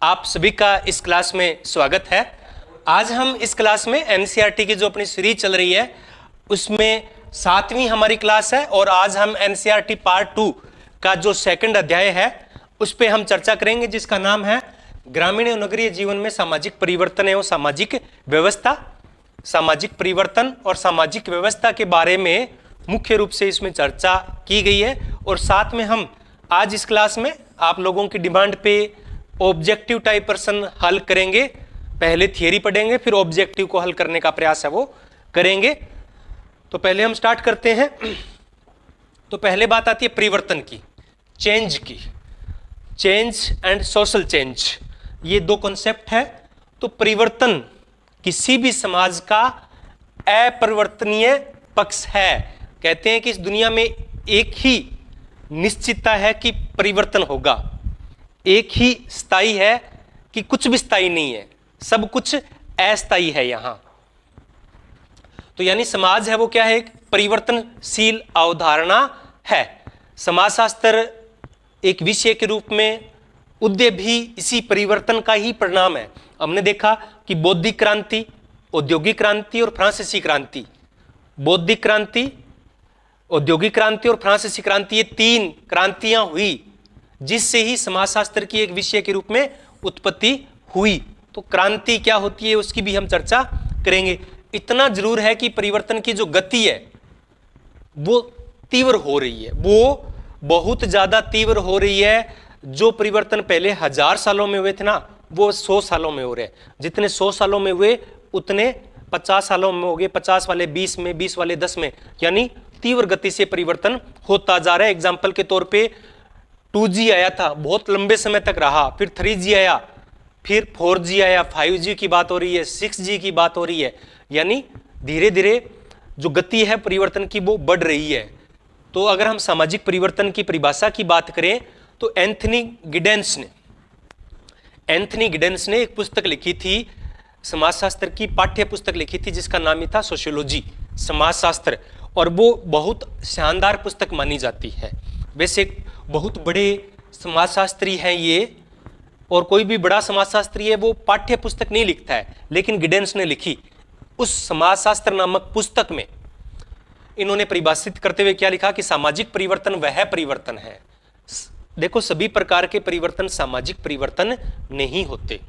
आप सभी का इस क्लास में स्वागत है। आज हम इस क्लास में एनसीईआरटी की जो अपनी सीरीज चल रही है उसमें 7वीं हमारी क्लास है और आज हम एनसीईआरटी पार्ट 2 का जो सेकंड अध्याय है उस पे हम चर्चा करेंगे, जिसका नाम है ग्रामीण और नगरीय जीवन में सामाजिक परिवर्तन एवं सामाजिक व्यवस्था। सामाजिक परिवर्तन और सामाजिक व्यवस्था के बारे में मुख्य रूप से इसमें चर्चा की गई है और साथ में हम आज इस क्लास में आप लोगों की डिमांड पे ऑब्जेक्टिव टाइप प्रश्न हल करेंगे। पहले थियरी पढ़ेंगे, फिर ऑब्जेक्टिव को हल करने का प्रयास है वो करेंगे। तो पहले हम स्टार्ट करते हैं। तो पहले बात आती है परिवर्तन की, चेंज की। चेंज एंड सोशल चेंज, ये दो कॉन्सेप्ट है। तो परिवर्तन किसी भी समाज का अपरिवर्तनीय पक्ष है। कहते हैं कि इस दुनिया में एक ही निश्चितता है कि परिवर्तन होगा, एक ही स्थायी है कि कुछ भी स्थायी नहीं है, सब कुछ अस्थायी है यहां। तो यानी समाज है वो क्या है, एक परिवर्तनशील अवधारणा है। समाजशास्त्र एक विषय के रूप में उदय भी इसी परिवर्तन का ही परिणाम है। हमने देखा कि बौद्धिक क्रांति, औद्योगिक क्रांति और फ्रांसीसी क्रांति, बौद्धिक क्रांति, औद्योगिक क्रांति और फ्रांसीसी क्रांति, ये तीन क्रांतियां हुई जिससे ही समाजशास्त्र की एक विषय के रूप में उत्पत्ति हुई। तो क्रांति क्या होती है उसकी भी हम चर्चा करेंगे। इतना जरूर है कि परिवर्तन की जो गति है वो तीव्र हो रही है, वो बहुत ज्यादा तीव्र हो रही है। जो परिवर्तन पहले 1000 सालों में हुए थे ना, वो 100 सालों में हो रहे हैं। जितने 100 सालों में हुए उतने 50 सालों में हो गए, 50 वाले 20 में, 20 वाले 10 में। यानी तीव्र गति से परिवर्तन होता जा रहा है। एग्जाम्पल के तौर पे 2G आया था, बहुत लंबे समय तक रहा, फिर 3G आया, फिर 4G आया, 5G की बात हो रही है, 6G की बात हो रही है। यानी धीरे धीरे जो गति है परिवर्तन की वो बढ़ रही है। तो अगर हम सामाजिक परिवर्तन की परिभाषा की बात करें तो एंथनी गिडेंस ने एक पुस्तक लिखी थी, समाजशास्त्र की पाठ्य पुस्तक लिखी थी जिसका नाम ही था सोशियोलॉजी, समाजशास्त्र। और वो बहुत शानदार पुस्तक मानी जाती है। वैसे बहुत बड़े समाजशास्त्री हैं ये, और कोई भी बड़ा समाजशास्त्री है वो पाठ्य पुस्तक नहीं लिखता है, लेकिन गिडेंस ने लिखी। उस समाजशास्त्र नामक पुस्तक में इन्होंने परिभाषित करते हुए क्या लिखा कि सामाजिक परिवर्तन वह परिवर्तन है। देखो, सभी प्रकार के परिवर्तन सामाजिक परिवर्तन नहीं होते।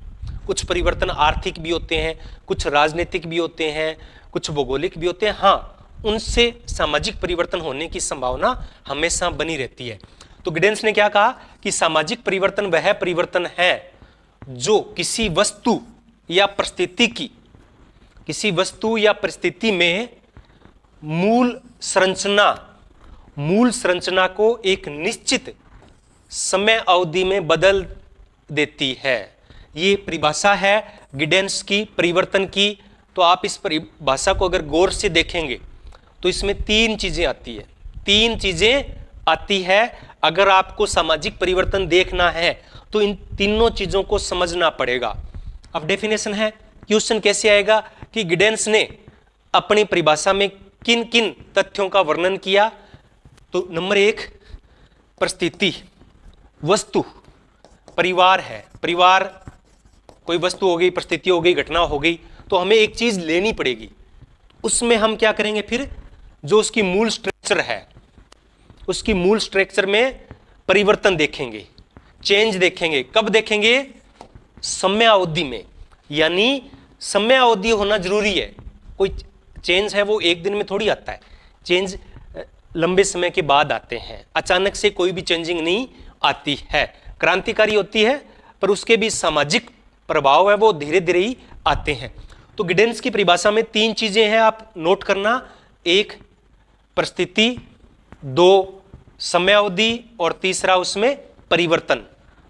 कुछ परिवर्तन आर्थिक भी होते हैं, कुछ राजनीतिक भी होते हैं, कुछ भौगोलिक भी होते हैं। हाँ, उनसे सामाजिक परिवर्तन होने की संभावना हमेशा बनी रहती है। तो गिडेंस ने क्या कहा कि सामाजिक परिवर्तन वह परिवर्तन है जो किसी वस्तु या परिस्थिति में मूल संरचना को एक निश्चित समय अवधि में बदल देती है। ये परिभाषा है गिडेंस की परिवर्तन की। तो आप इस परिभाषा को अगर गौर से देखेंगे तो इसमें तीन चीजें आती है। अगर आपको सामाजिक परिवर्तन देखना है तो इन तीनों चीजों को समझना पड़ेगा। अब डेफिनेशन है, क्वेश्चन कैसे आएगा कि गिडेंस ने अपनी परिभाषा में किन किन तथ्यों का वर्णन किया। तो नंबर 1, परिस्थिति, वस्तु, परिवार है। परिवार कोई वस्तु हो गई, परिस्थिति हो गई, घटना हो गई, तो हमें एक चीज लेनी पड़ेगी। उसमें हम क्या करेंगे, फिर जो उसकी मूल स्ट्रक्चर है, उसकी मूल स्ट्रक्चर में परिवर्तन देखेंगे, चेंज देखेंगे। कब देखेंगे? समय अवधि में। यानी समय अवधि होना जरूरी है। कोई चेंज है वो एक दिन में थोड़ी आता है, चेंज लंबे समय के बाद आते हैं। अचानक से कोई भी चेंजिंग नहीं आती है, क्रांतिकारी होती है, पर उसके भी सामाजिक प्रभाव है वो धीरे धीरे ही आते हैं। तो गिडेंस की परिभाषा में तीन चीजें हैं, आप नोट करना। 1 परिस्थिति, 2 समय अवधि और तीसरा उसमें परिवर्तन।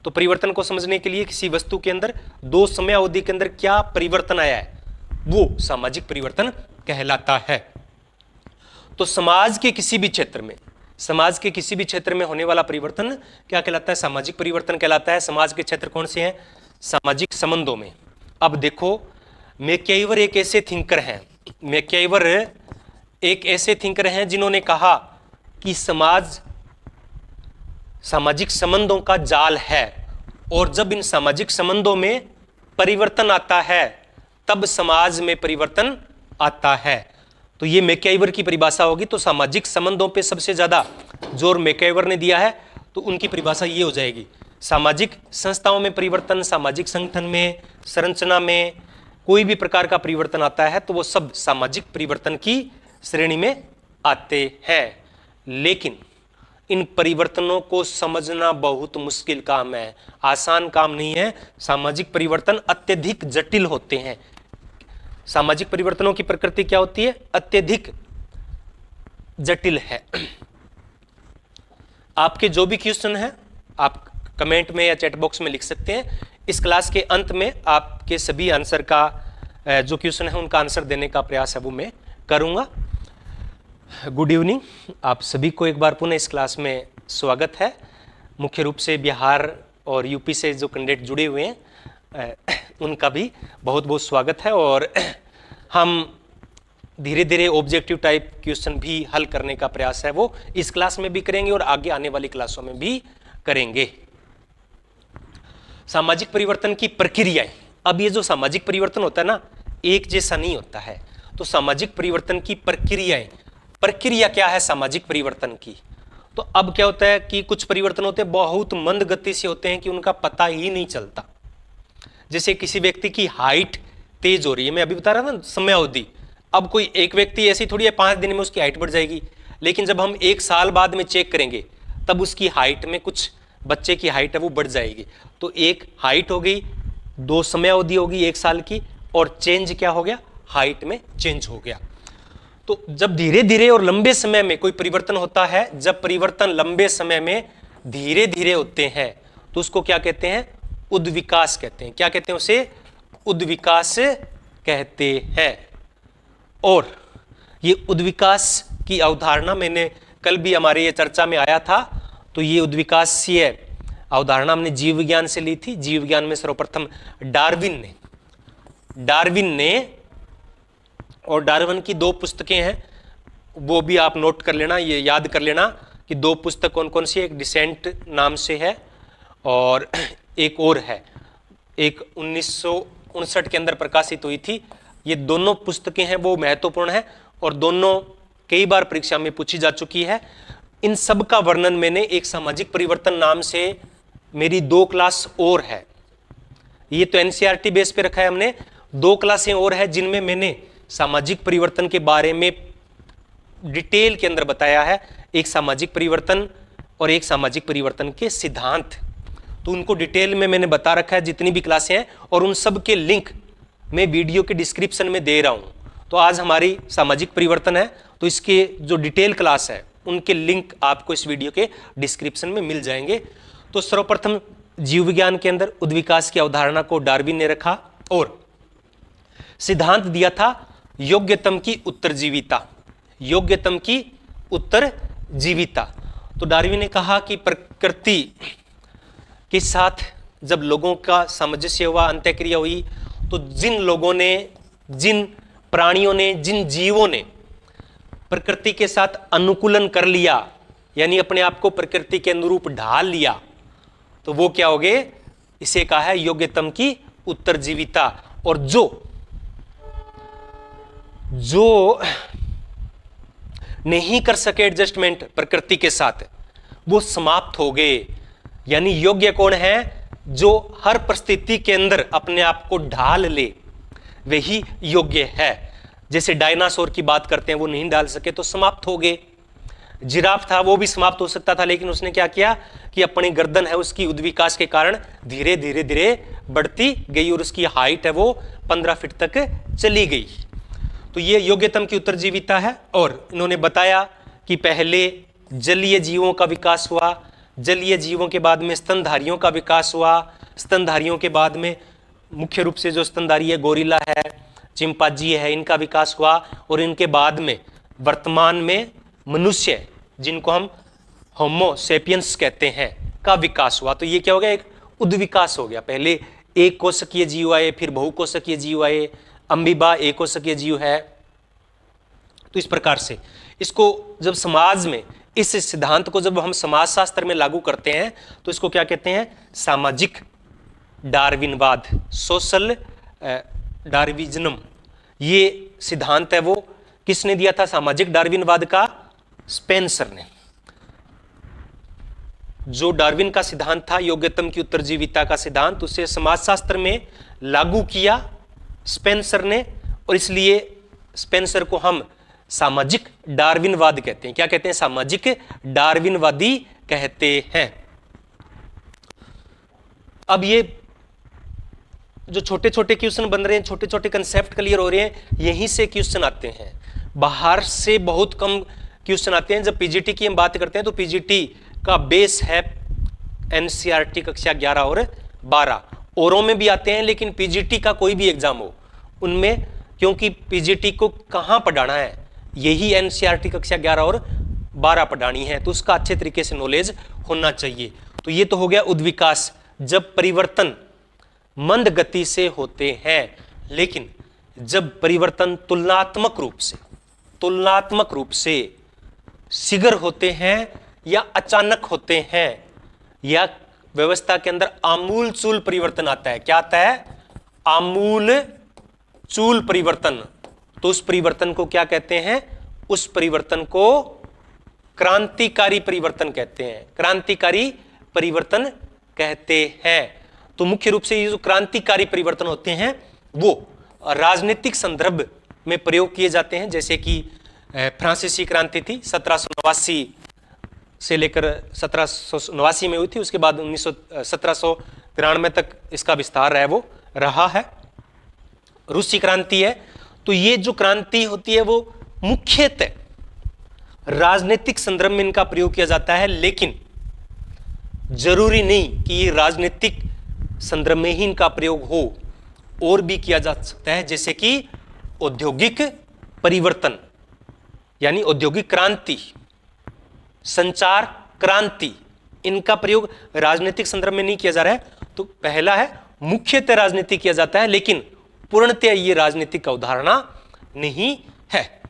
तो परिवर्तन को समझने के लिए किसी वस्तु के अंदर 2 समय अवधि के अंदर क्या परिवर्तन आया है वो सामाजिक परिवर्तन कहलाता है। तो समाज के किसी भी क्षेत्र में होने वाला परिवर्तन क्या कहलाता है? सामाजिक परिवर्तन कहलाता है। समाज के क्षेत्र कौन से हैं? सामाजिक संबंधों में। अब देखो, मैक्याइवर एक ऐसे थिंकर हैं जिन्होंने कहा कि समाज सामाजिक संबंधों का जाल है। और जब इन सामाजिक संबंधों में परिवर्तन आता है तब समाज में परिवर्तन आता है। तो ये मैकआइवर की परिभाषा होगी। तो सामाजिक संबंधों पे सबसे ज्यादा जोर मैकआइवर ने दिया है, तो उनकी परिभाषा ये हो जाएगी, सामाजिक संस्थाओं में परिवर्तन, सामाजिक संगठन में, संरचना में कोई भी प्रकार का परिवर्तन आता है तो वो सब सामाजिक परिवर्तन की श्रेणी में आते हैं। लेकिन इन परिवर्तनों को समझना बहुत मुश्किल काम है, आसान काम नहीं है। सामाजिक परिवर्तन अत्यधिक जटिल होते हैं। सामाजिक परिवर्तनों की प्रकृति क्या होती है? अत्यधिक जटिल है। आपके जो भी क्वेश्चन है आप कमेंट में या चैट बॉक्स में लिख सकते हैं। इस क्लास के अंत में आपके सभी आंसर का जो क्वेश्चन है उनका आंसर देने का प्रयास है वो मैं करूंगा। गुड इवनिंग, आप सभी को एक बार पुनः इस क्लास में स्वागत है। मुख्य रूप से बिहार और यूपी से जो कैंडिडेट जुड़े हुए हैं उनका भी बहुत बहुत स्वागत है। और हम धीरे धीरे ऑब्जेक्टिव टाइप क्वेश्चन भी हल करने का प्रयास है वो इस क्लास में भी करेंगे और आगे आने वाली क्लासों में भी करेंगे। सामाजिक परिवर्तन की प्रक्रियाएं, अब ये जो सामाजिक परिवर्तन होता है ना, एक जैसा नहीं होता है। तो सामाजिक परिवर्तन की प्रक्रियाएं, प्रक्रिया क्या है सामाजिक परिवर्तन की? तो अब क्या होता है कि कुछ परिवर्तन होते हैं बहुत मंद गति से होते हैं कि उनका पता ही नहीं चलता। जैसे किसी व्यक्ति की हाइट तेज हो रही है, मैं अभी बता रहा था समयावधि। अब कोई एक व्यक्ति ऐसी थोड़ी है 5 दिन में उसकी हाइट बढ़ जाएगी, लेकिन जब हम 1 साल बाद में चेक करेंगे तब उसकी हाइट में कुछ बच्चे की हाइट है वो बढ़ जाएगी। तो एक हाइट हो गई, 2 समयावधि होगी 1 साल की, और चेंज क्या हो गया? हाइट में चेंज हो गया। तो जब धीरे धीरे और लंबे समय में कोई परिवर्तन होता है, जब परिवर्तन लंबे समय में धीरे धीरे होते हैं तो उसको क्या कहते हैं? उद्विकास कहते हैं। क्या कहते हैं उसे? उद्विकास कहते हैं। और ये उद्विकास की अवधारणा मैंने कल भी हमारे ये चर्चा में आया था। तो ये उद्विकासीय अवधारणा हमने जीव विज्ञान से ली थी। जीव विज्ञान में सर्वप्रथम डार्विन ने और डार्विन की 2 पुस्तकें हैं, वो भी आप नोट कर लेना, ये याद कर लेना कि 2 पुस्तक कौन कौन सी है। एक डिसेंट नाम से है और एक और है, एक 1959 के अंदर प्रकाशित हुई थी। ये दोनों पुस्तकें हैं वो महत्वपूर्ण है और दोनों कई बार परीक्षा में पूछी जा चुकी है। इन सब का वर्णन मैंने एक सामाजिक परिवर्तन नाम से मेरी 2 क्लास और है। ये तो एनसीईआरटी बेस पे रखा है हमने। 2 क्लासें और है जिनमें मैंने सामाजिक परिवर्तन के बारे में डिटेल के अंदर बताया है। एक सामाजिक परिवर्तन और एक सामाजिक परिवर्तन के सिद्धांत, तो उनको डिटेल में मैंने बता रखा है जितनी भी क्लासें हैं, और उन सब के लिंक मैं वीडियो के डिस्क्रिप्शन में दे रहा हूं। तो आज हमारी सामाजिक परिवर्तन है, तो इसके जो डिटेल क्लास है उनके लिंक आपको इस वीडियो के डिस्क्रिप्शन में मिल जाएंगे। तो सर्वप्रथम जीव विज्ञान के अंदर उद्विकास की अवधारणा को डार्विन ने रखा और सिद्धांत दिया था योग्यतम की उत्तरजीविता, योग्यतम की उत्तरजीविता। तो डार्विन ने कहा कि प्रकृति के साथ जब लोगों का सामंजस्य हुआ, अंतःक्रिया हुई, तो जिन लोगों ने, जिन प्राणियों ने, जिन जीवों ने प्रकृति के साथ अनुकूलन कर लिया, यानी अपने आप को प्रकृति के अनुरूप ढाल लिया, तो वो क्या हो गए? इसे कहा है योग्यतम की उत्तरजीविता। और जो नहीं कर सके एडजस्टमेंट प्रकृति के साथ, वो समाप्त हो गए। यानी योग्य कौन है? जो हर परिस्थिति के अंदर अपने आप को ढाल ले, वही योग्य है। जैसे डायनासोर की बात करते हैं, वो नहीं डाल सके तो समाप्त हो गए। जिराफ था, वो भी समाप्त हो सकता था, लेकिन उसने क्या किया कि अपनी गर्दन है उसकी उद्विकास के कारण धीरे धीरे धीरे बढ़ती गई और उसकी हाइट है वो 15 फीट तक चली गई। तो ये योग्यतम की उत्तरजीविता है। और इन्होंने बताया कि पहले जलीय जीवों का विकास हुआ, जलीय जीवों के बाद में स्तनधारियों का विकास हुआ, स्तनधारियों के बाद में मुख्य रूप से जो स्तनधारी है गोरिल्ला है, चिंपांजी है, इनका विकास हुआ, और इनके बाद में वर्तमान में मनुष्य, जिनको हम होमो सेपियंस कहते हैं, का विकास हुआ। तो ये क्या हो गया? एक उद्विकास हो गया। पहले एक कोशिकीय जीव आए, फिर बहुकोशिकीय जीव आए, अमीबा एक कोशिकीय जीव है। तो इस प्रकार से इसको जब समाज में, इस सिद्धांत को जब हम समाजशास्त्र में लागू करते हैं तो इसको क्या कहते हैं? सामाजिक डार्विनवाद, सोशल डार्विज्म, ये सिद्धांत है वो किसने दिया था? सामाजिक डार्विनवाद का स्पेंसर ने। जो डार्विन का सिद्धांत था, योग्यतम की उत्तरजीविता का सिद्धांत, उसे समाजशास्त्र में लागू किया स्पेंसर ने, और इसलिए स्पेंसर को हम सामाजिक डार्विनवाद कहते हैं। क्या कहते हैं? सामाजिक डार्विनवादी कहते हैं। अब ये जो छोटे छोटे क्वेश्चन बन रहे हैं, छोटे छोटे कंसेप्ट क्लियर हो रहे हैं, यहीं से क्वेश्चन आते हैं। बाहर से बहुत कम क्वेश्चन आते हैं। जब पीजीटी की हम बात करते हैं तो पीजीटी का बेस है एनसीईआरटी कक्षा 11 और 12। औरों में भी आते हैं, लेकिन पीजीटी का कोई भी एग्जाम हो उनमें, क्योंकि पीजीटी को कहाँ पढ़ाना है, यही एनसीईआरटी कक्षा 11 और 12 पढ़ानी है, तो उसका अच्छे तरीके से नॉलेज होना चाहिए। तो ये तो हो गया उद्विकास, जब परिवर्तन मंद गति से होते हैं, लेकिन जब परिवर्तन तुलनात्मक रूप से शीघ्र होते हैं या अचानक होते हैं, या व्यवस्था के अंदर आमूल चूल परिवर्तन आता है। क्या आता है? आमूल चूल परिवर्तन। तो उस परिवर्तन को क्या कहते हैं? उस परिवर्तन को क्रांतिकारी परिवर्तन कहते हैं। क्रांतिकारी परिवर्तन कहते हैं। तो मुख्य रूप से ये जो क्रांतिकारी परिवर्तन होते हैं वो राजनीतिक संदर्भ में प्रयोग किए जाते हैं, जैसे कि फ्रांसीसी क्रांति थी 1789 से लेकर 1789 में हुई थी, उसके बाद 1793 तक इसका विस्तार है वो रहा है। रूसी क्रांति है। तो ये जो क्रांति होती है वो मुख्यतः राजनीतिक संदर्भ में इनका प्रयोग किया जाता है, लेकिन जरूरी नहीं कि ये राजनीतिक संदर्भ में ही इनका प्रयोग हो, और भी किया जा सकता है, जैसे कि औद्योगिक परिवर्तन यानी औद्योगिक क्रांति, संचार क्रांति, इनका प्रयोग राजनीतिक संदर्भ में नहीं किया जा रहा है। तो पहला है मुख्यतः राजनीति किया जाता है, लेकिन पूर्णतः ये राजनीतिक अवधारणा नहीं है।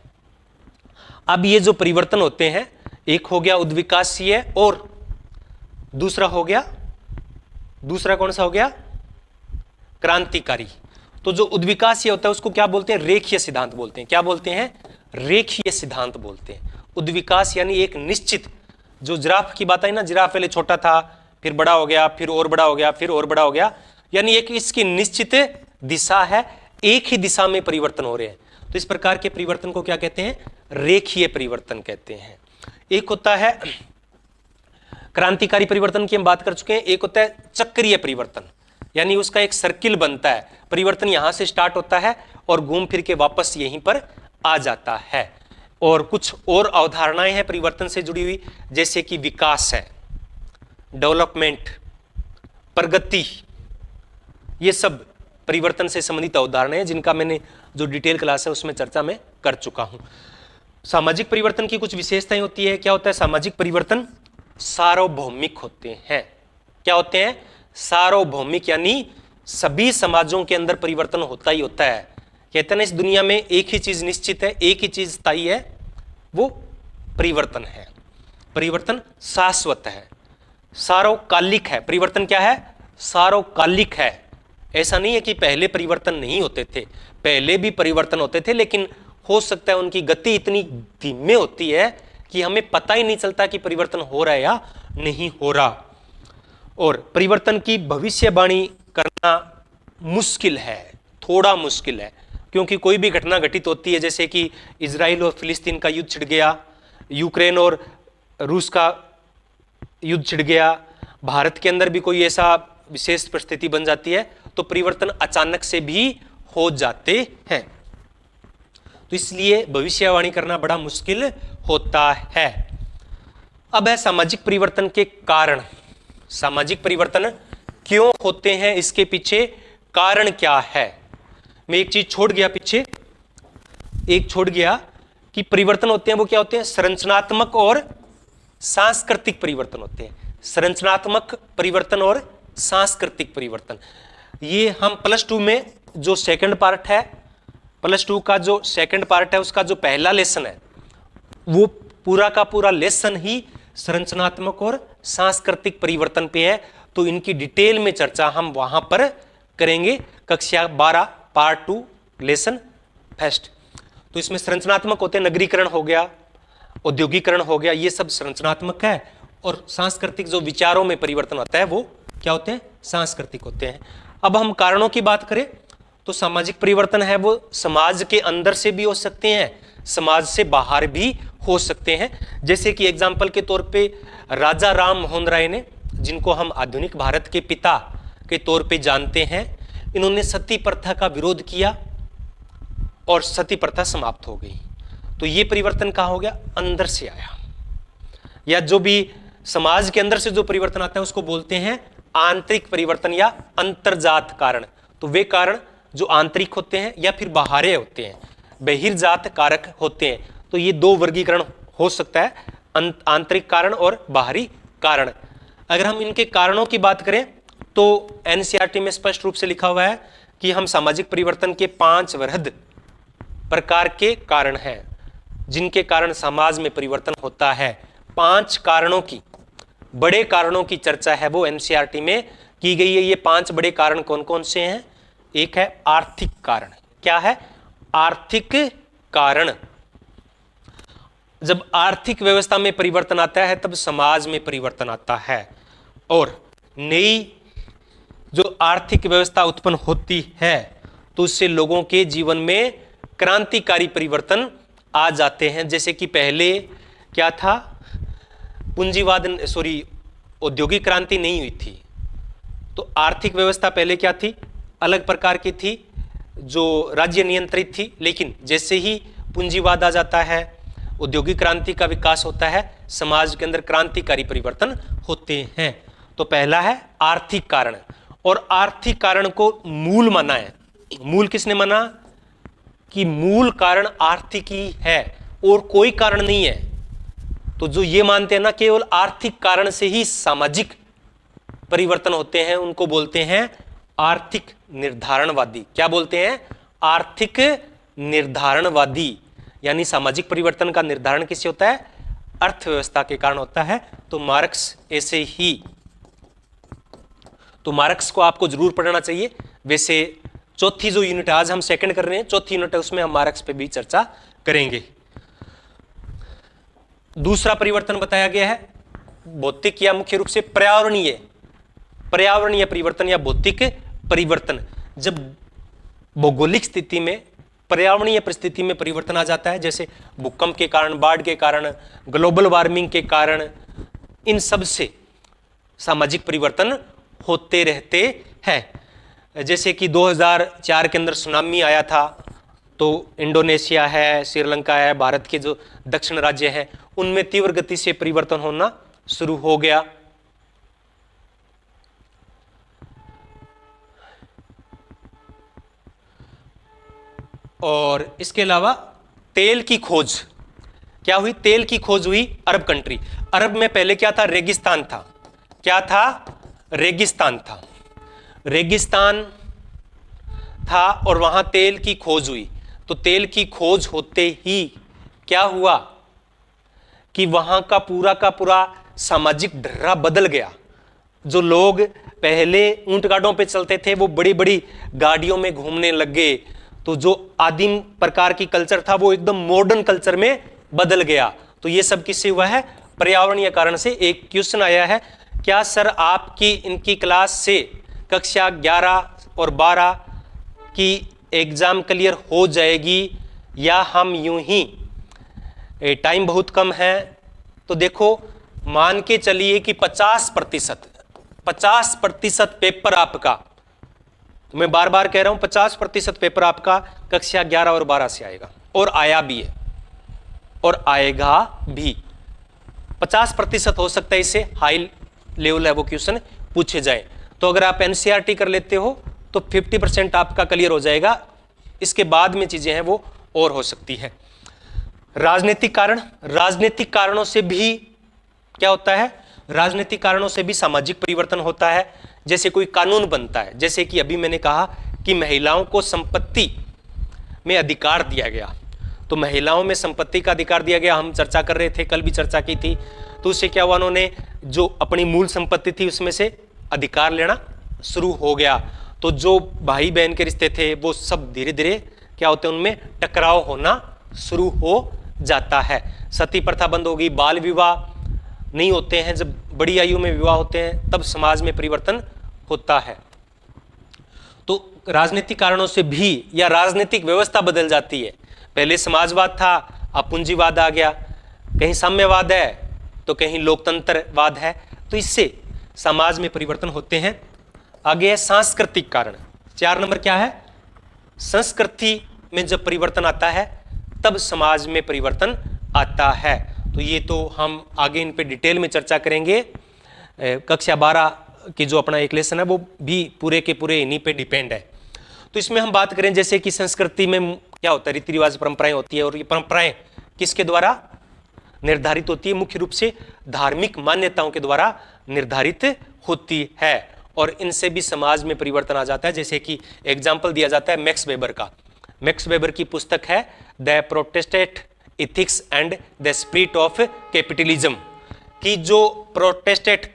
अब ये जो परिवर्तन होते हैं, एक हो गया उद्विकासीय और दूसरा कौन सा हो गया? क्रांतिकारी। तो जो उद्विकासीय होता है उसको क्या बोलते हैं? रेखीय सिद्धांत बोलते हैं। क्या बोलते हैं? रेखीय सिद्धांत बोलते हैं। उद्विकास यानी एक निश्चित, जो जिराफ की बात आई ना, जिराफ पहले छोटा था, फिर बड़ा हो गया, फिर और बड़ा हो गया, फिर और बड़ा हो गया, यानी एक इसकी निश्चित दिशा है, एक ही दिशा में परिवर्तन हो रहे हैं। तो इस प्रकार के परिवर्तन को क्या कहते हैं? रेखीय परिवर्तन कहते हैं। एक होता है क्रांतिकारी परिवर्तन की हम बात कर चुके हैं, एक होता है चक्रीय परिवर्तन, यानी उसका एक सर्किल बनता है, परिवर्तन यहां से स्टार्ट होता है और घूम फिर के वापस यहीं पर आ जाता है। और कुछ और अवधारणाएं हैं परिवर्तन से जुड़ी हुई, जैसे कि विकास है, डेवलपमेंट, प्रगति, ये सब परिवर्तन से संबंधित अवधारणाएं हैं, जिनका मैंने जो डिटेल क्लास है उसमें चर्चा मैं कर चुका हूं। सामाजिक परिवर्तन की कुछ विशेषताएं होती है। क्या होता है? सामाजिक परिवर्तन सार्वभौमिक होते हैं। क्या होते हैं? सार्वभौमिक, यानी सभी समाजों के अंदर परिवर्तन होता ही होता है। कहते हैं ना, इस दुनिया में एक ही चीज निश्चित है, एक ही चीज स्थायी है, वो परिवर्तन है। परिवर्तन शाश्वत है, सार्वकालिक है। परिवर्तन क्या है? सार्वकालिक है। ऐसा नहीं है कि पहले परिवर्तन नहीं होते थे, पहले भी परिवर्तन होते थे, लेकिन हो सकता है उनकी गति इतनी धीमे होती है कि हमें पता ही नहीं चलता कि परिवर्तन हो रहा है या नहीं हो रहा। और परिवर्तन की भविष्यवाणी करना मुश्किल है, थोड़ा मुश्किल है, क्योंकि कोई भी घटना घटित होती है, जैसे कि इजराइल और फिलिस्तीन का युद्ध छिड़ गया, यूक्रेन और रूस का युद्ध छिड़ गया, भारत के अंदर भी कोई ऐसा विशेष परिस्थिति बन जाती है, तो परिवर्तन अचानक से भी हो जाते हैं। तो इसलिए भविष्यवाणी करना बड़ा मुश्किल होता है। अब है सामाजिक परिवर्तन के कारण। सामाजिक परिवर्तन क्यों होते हैं, इसके पीछे कारण क्या है। मैं एक चीज छोड़ गया पीछे, एक छोड़ गया कि परिवर्तन होते हैं वो क्या होते हैं? संरचनात्मक और सांस्कृतिक परिवर्तन होते हैं। संरचनात्मक परिवर्तन और सांस्कृतिक परिवर्तन, ये हम प्लस 2 में जो सेकंड पार्ट है, प्लस 2 का जो सेकंड पार्ट है, उसका जो पहला लेसन है, वो पूरा का पूरा लेसन ही संरचनात्मक और सांस्कृतिक परिवर्तन पे है। तो इनकी डिटेल में चर्चा हम वहां पर करेंगे कक्षा 12 पार्ट 2 लेसन फर्स्ट। तो इसमें संरचनात्मक होते हैं, नगरीकरण हो गया, औद्योगिकरण हो गया, ये सब संरचनात्मक है। और सांस्कृतिक जो विचारों में परिवर्तन होता है वो क्या होते हैं, सांस्कृतिक होते हैं। अब हम कारणों की बात करें तो सामाजिक परिवर्तन है वो समाज के अंदर से भी हो सकते हैं, समाज से बाहर भी हो सकते हैं। जैसे कि एग्जाम्पल के तौर पे राजा राम मोहन राय ने, जिनको हम आधुनिक भारत के पिता के तौर पे जानते हैं, इन्होंने सती प्रथा का विरोध किया और सती प्रथा समाप्त हो गई। तो ये परिवर्तन कहाँ हो गया, अंदर से आया। या जो भी समाज के अंदर से जो परिवर्तन आता है उसको बोलते हैं आंतरिक परिवर्तन या अंतर्जात कारण। तो वे कारण जो आंतरिक होते हैं या फिर बाहरी होते हैं, बहिर्जात कारक होते हैं। तो ये दो वर्गीकरण हो सकता है, आंतरिक कारण और बाहरी कारण। अगर हम इनके कारणों की बात करें तो एनसीईआरटी में स्पष्ट रूप से लिखा हुआ है कि हम सामाजिक परिवर्तन के 5 वृहद प्रकार के कारण हैं जिनके कारण समाज में परिवर्तन होता है। 5 कारणों की, बड़े कारणों की चर्चा है वो एनसीईआरटी में की गई है। ये 5 बड़े कारण कौन कौन से हैं? एक है आर्थिक कारण। क्या है? आर्थिक कारण। जब आर्थिक व्यवस्था में परिवर्तन आता है तब समाज में परिवर्तन आता है, और नई जो आर्थिक व्यवस्था उत्पन्न होती है तो उससे लोगों के जीवन में क्रांतिकारी परिवर्तन आ जाते हैं। जैसे कि पहले क्या था, औद्योगिक क्रांति नहीं हुई थी, तो आर्थिक व्यवस्था पहले क्या थी, अलग प्रकार की थी, जो राज्य नियंत्रित थी। लेकिन जैसे ही पूंजीवाद आ जाता है, औद्योगिक क्रांति का विकास होता है, समाज के अंदर क्रांतिकारी परिवर्तन होते हैं। तो पहला है आर्थिक कारण, और आर्थिक कारण को मूल माना है। मूल किसने माना? कि मूल कारण आर्थिक ही है और कोई कारण नहीं है। तो जो ये मानते हैं ना केवल आर्थिक कारण से ही सामाजिक परिवर्तन होते हैं, उनको बोलते हैं आर्थिक निर्धारणवादी। क्या बोलते हैं? आर्थिक निर्धारणवादी। यानी सामाजिक परिवर्तन का निर्धारण किससे होता है? अर्थव्यवस्था के कारण होता है। तो मार्क्स ऐसे ही, तो मार्क्स को आपको जरूर पढ़ना चाहिए। वैसे चौथी जो यूनिट आज हम सेकंड कर रहे हैं, चौथी यूनिट है, उसमें हम मार्क्स पे भी चर्चा करेंगे। दूसरा परिवर्तन बताया गया है भौतिक या मुख्य रूप से पर्यावरणीय परिवर्तन या भौतिक परिवर्तन। जब भौगोलिक स्थिति में, पर्यावरणीय परिस्थिति में परिवर्तन आ जाता है, जैसे भूकंप के कारण, बाढ़ के कारण, ग्लोबल वार्मिंग के कारण, इन सब से सामाजिक परिवर्तन होते रहते हैं। जैसे कि 2004 के अंदर सुनामी आया था, तो इंडोनेशिया है, श्रीलंका है, भारत के जो दक्षिण राज्य हैं, उनमें तीव्र गति से परिवर्तन होना शुरू हो गया। और इसके अलावा तेल की खोज, क्या हुई? तेल की खोज हुई अरब कंट्री। अरब में पहले क्या था? रेगिस्तान था। क्या था? रेगिस्तान था। रेगिस्तान था और वहां तेल की खोज हुई। तो तेल की खोज होते ही क्या हुआ कि वहां का पूरा सामाजिक ढर्रा बदल गया। जो लोग पहले ऊंट गाड़ों पे चलते थे वो बड़ी बड़ी गाड़ियों में घूमने लग गए। तो जो आदिम प्रकार की कल्चर था वो एकदम मॉडर्न कल्चर में बदल गया। तो ये सब किससे हुआ है? पर्यावरणीय कारण से। एक क्वेश्चन आया है, क्या सर आपकी इनकी क्लास से कक्षा 11 और 12 की एग्जाम क्लियर हो जाएगी या हम यूं ही, टाइम बहुत कम है? तो देखो, मान के चलिए कि 50% पेपर आपका, मैं बार बार कह रहा हूं 50% पेपर आपका कक्षा 11 और 12 से आएगा, और आया भी है और आएगा भी। 50% हो सकता है इससे हाई लेवल है वो क्वेश्चन पूछे जाए। तो अगर आप एनसीईआरटी कर लेते हो तो 50% आपका क्लियर हो जाएगा। इसके बाद में चीजें हैं वो और हो सकती है। राजनीतिक कारण, राजनीतिक कारणों से भी क्या होता है? राजनीतिक कारणों से भी सामाजिक परिवर्तन होता है। जैसे कोई कानून बनता है, जैसे कि अभी मैंने कहा कि महिलाओं को संपत्ति में अधिकार दिया गया, तो महिलाओं में संपत्ति का अधिकार दिया गया। हम चर्चा कर रहे थे, कल भी चर्चा की थी। तो उससे क्या हुआ, उन्होंने जो अपनी मूल संपत्ति थी उसमें से अधिकार लेना शुरू हो गया। तो जो भाई बहन के रिश्ते थे वो सब धीरे धीरे क्या होते हैं, उनमें टकराव होना शुरू हो जाता है। सती प्रथा बंद होगी, बाल विवाह नहीं होते हैं, जब बड़ी आयु में विवाह होते हैं तब समाज में परिवर्तन होता है। तो राजनीतिक कारणों से भी या राजनीतिक व्यवस्था बदल जाती है। पहले समाजवाद था, अब पूंजीवाद आ गया, कहीं साम्यवाद है तो कहीं लोकतंत्रवाद है, तो इससे समाज में परिवर्तन होते हैं। आगे है सांस्कृतिक कारण। 4 नंबर क्या है? संस्कृति में जब परिवर्तन आता है तब समाज में परिवर्तन आता है। तो ये तो हम आगे इन पे डिटेल में चर्चा करेंगे। कक्षा 12 की जो अपना एक लेसन है वो भी पूरे के पूरे इन्हीं पे डिपेंड है। तो इसमें हम बात करें जैसे कि संस्कृति में क्या होता है, रीति रिवाज परंपराएं होती है, और ये परंपराएं किसके द्वारा निर्धारित होती है? मुख्य रूप से धार्मिक मान्यताओं के द्वारा निर्धारित होती है, और इनसे भी समाज में परिवर्तन आ जाता है। जैसे कि एग्जाम्पल दिया जाता है मैक्स वेबर का। मैक्स वेबर की पुस्तक है the Protestant ethics and the spirit of capitalism, की जो प्रोटेस्टेंट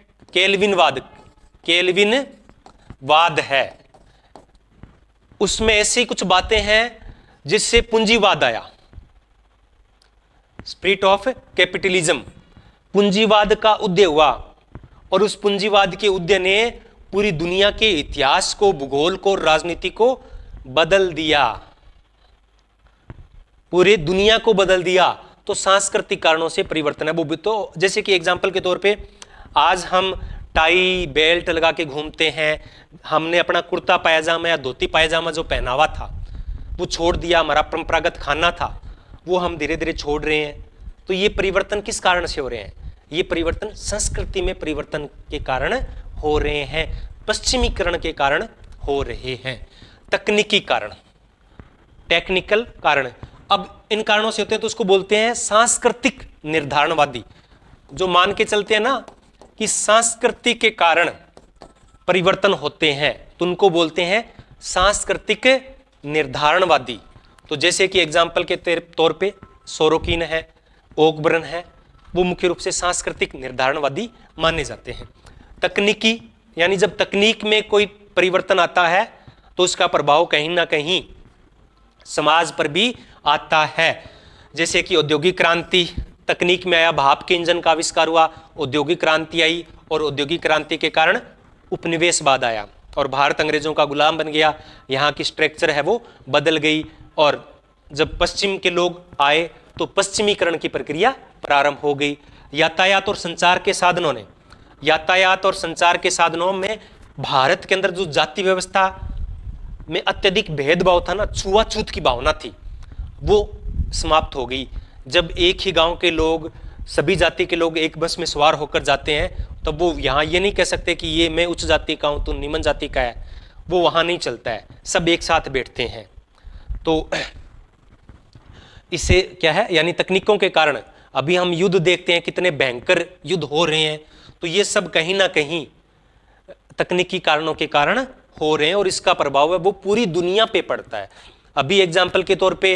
केल्विनवाद है उसमें ऐसी कुछ बातें हैं जिससे पूंजीवाद आया। स्पिरिट ऑफ कैपिटलिज्म, पूंजीवाद का उदय हुआ, और उस पूंजीवाद के उदय ने पूरी दुनिया के इतिहास को, भूगोल को, राजनीति को बदल दिया, पूरी दुनिया को बदल दिया। तो सांस्कृतिक कारणों से परिवर्तन है वो भी। तो जैसे कि एग्जाम्पल के तौर पे आज हम टाई बेल्ट लगा के घूमते हैं, हमने अपना कुर्ता पायजामा या धोती पायजामा जो पहनावा था वो छोड़ दिया, हमारा परंपरागत खाना था वो हम धीरे धीरे छोड़ रहे हैं। तो ये परिवर्तन किस कारण से हो रहे हैं? ये परिवर्तन संस्कृति में परिवर्तन के कारण हो रहे हैं, पश्चिमीकरण के कारण हो रहे हैं। तकनीकी कारण, टेक्निकल कारण, अब इन कारणों से होते हैं तो उसको बोलते हैं सांस्कृतिक निर्धारणवादी। जो मान के चलते हैं ना कि संस्कृति के कारण परिवर्तन होते हैं तो उनको बोलते हैं सांस्कृतिक निर्धारणवादी। तो जैसे कि एग्जाम्पल के तौर पे सोरोकिन है, ओकबर्न है, वो मुख्य रूप से सांस्कृतिक निर्धारणवादी माने जाते हैं। तकनीकी, यानी जब तकनीक में कोई परिवर्तन आता है तो उसका प्रभाव कहीं ना कहीं समाज पर भी आता है। जैसे कि औद्योगिक क्रांति, तकनीक में आया, भाप के इंजन का आविष्कार हुआ, औद्योगिक क्रांति आई, और औद्योगिक क्रांति के कारण उपनिवेशवाद आया और भारत अंग्रेजों का गुलाम बन गया। यहाँ की स्ट्रक्चर है वो बदल गई, और जब पश्चिम के लोग आए तो पश्चिमीकरण की प्रक्रिया प्रारंभ हो गई। यातायात और संचार के साधनों ने, यातायात और संचार के साधनों में भारत के अंदर जो जाति व्यवस्था में अत्यधिक भेदभाव था ना, छुआछूत की भावना थी, वो समाप्त हो गई। जब एक ही गांव के लोग, सभी जाति के लोग एक बस में सवार होकर जाते हैं तब वो यहाँ ये नहीं कह सकते कि ये मैं उच्च जाति का हूँ तो निम्न जाति का है, वो वहाँ नहीं चलता है, सब एक साथ बैठते हैं। तो इससे क्या है, यानी तकनीकों के कारण अभी हम युद्ध देखते हैं, कितने भयंकर युद्ध हो रहे हैं, तो ये सब कहीं ना कहीं तकनीकी कारणों के कारण हो रहे हैं, और इसका प्रभाव है वो पूरी दुनिया पे पड़ता है। अभी एग्जाम्पल के तौर पे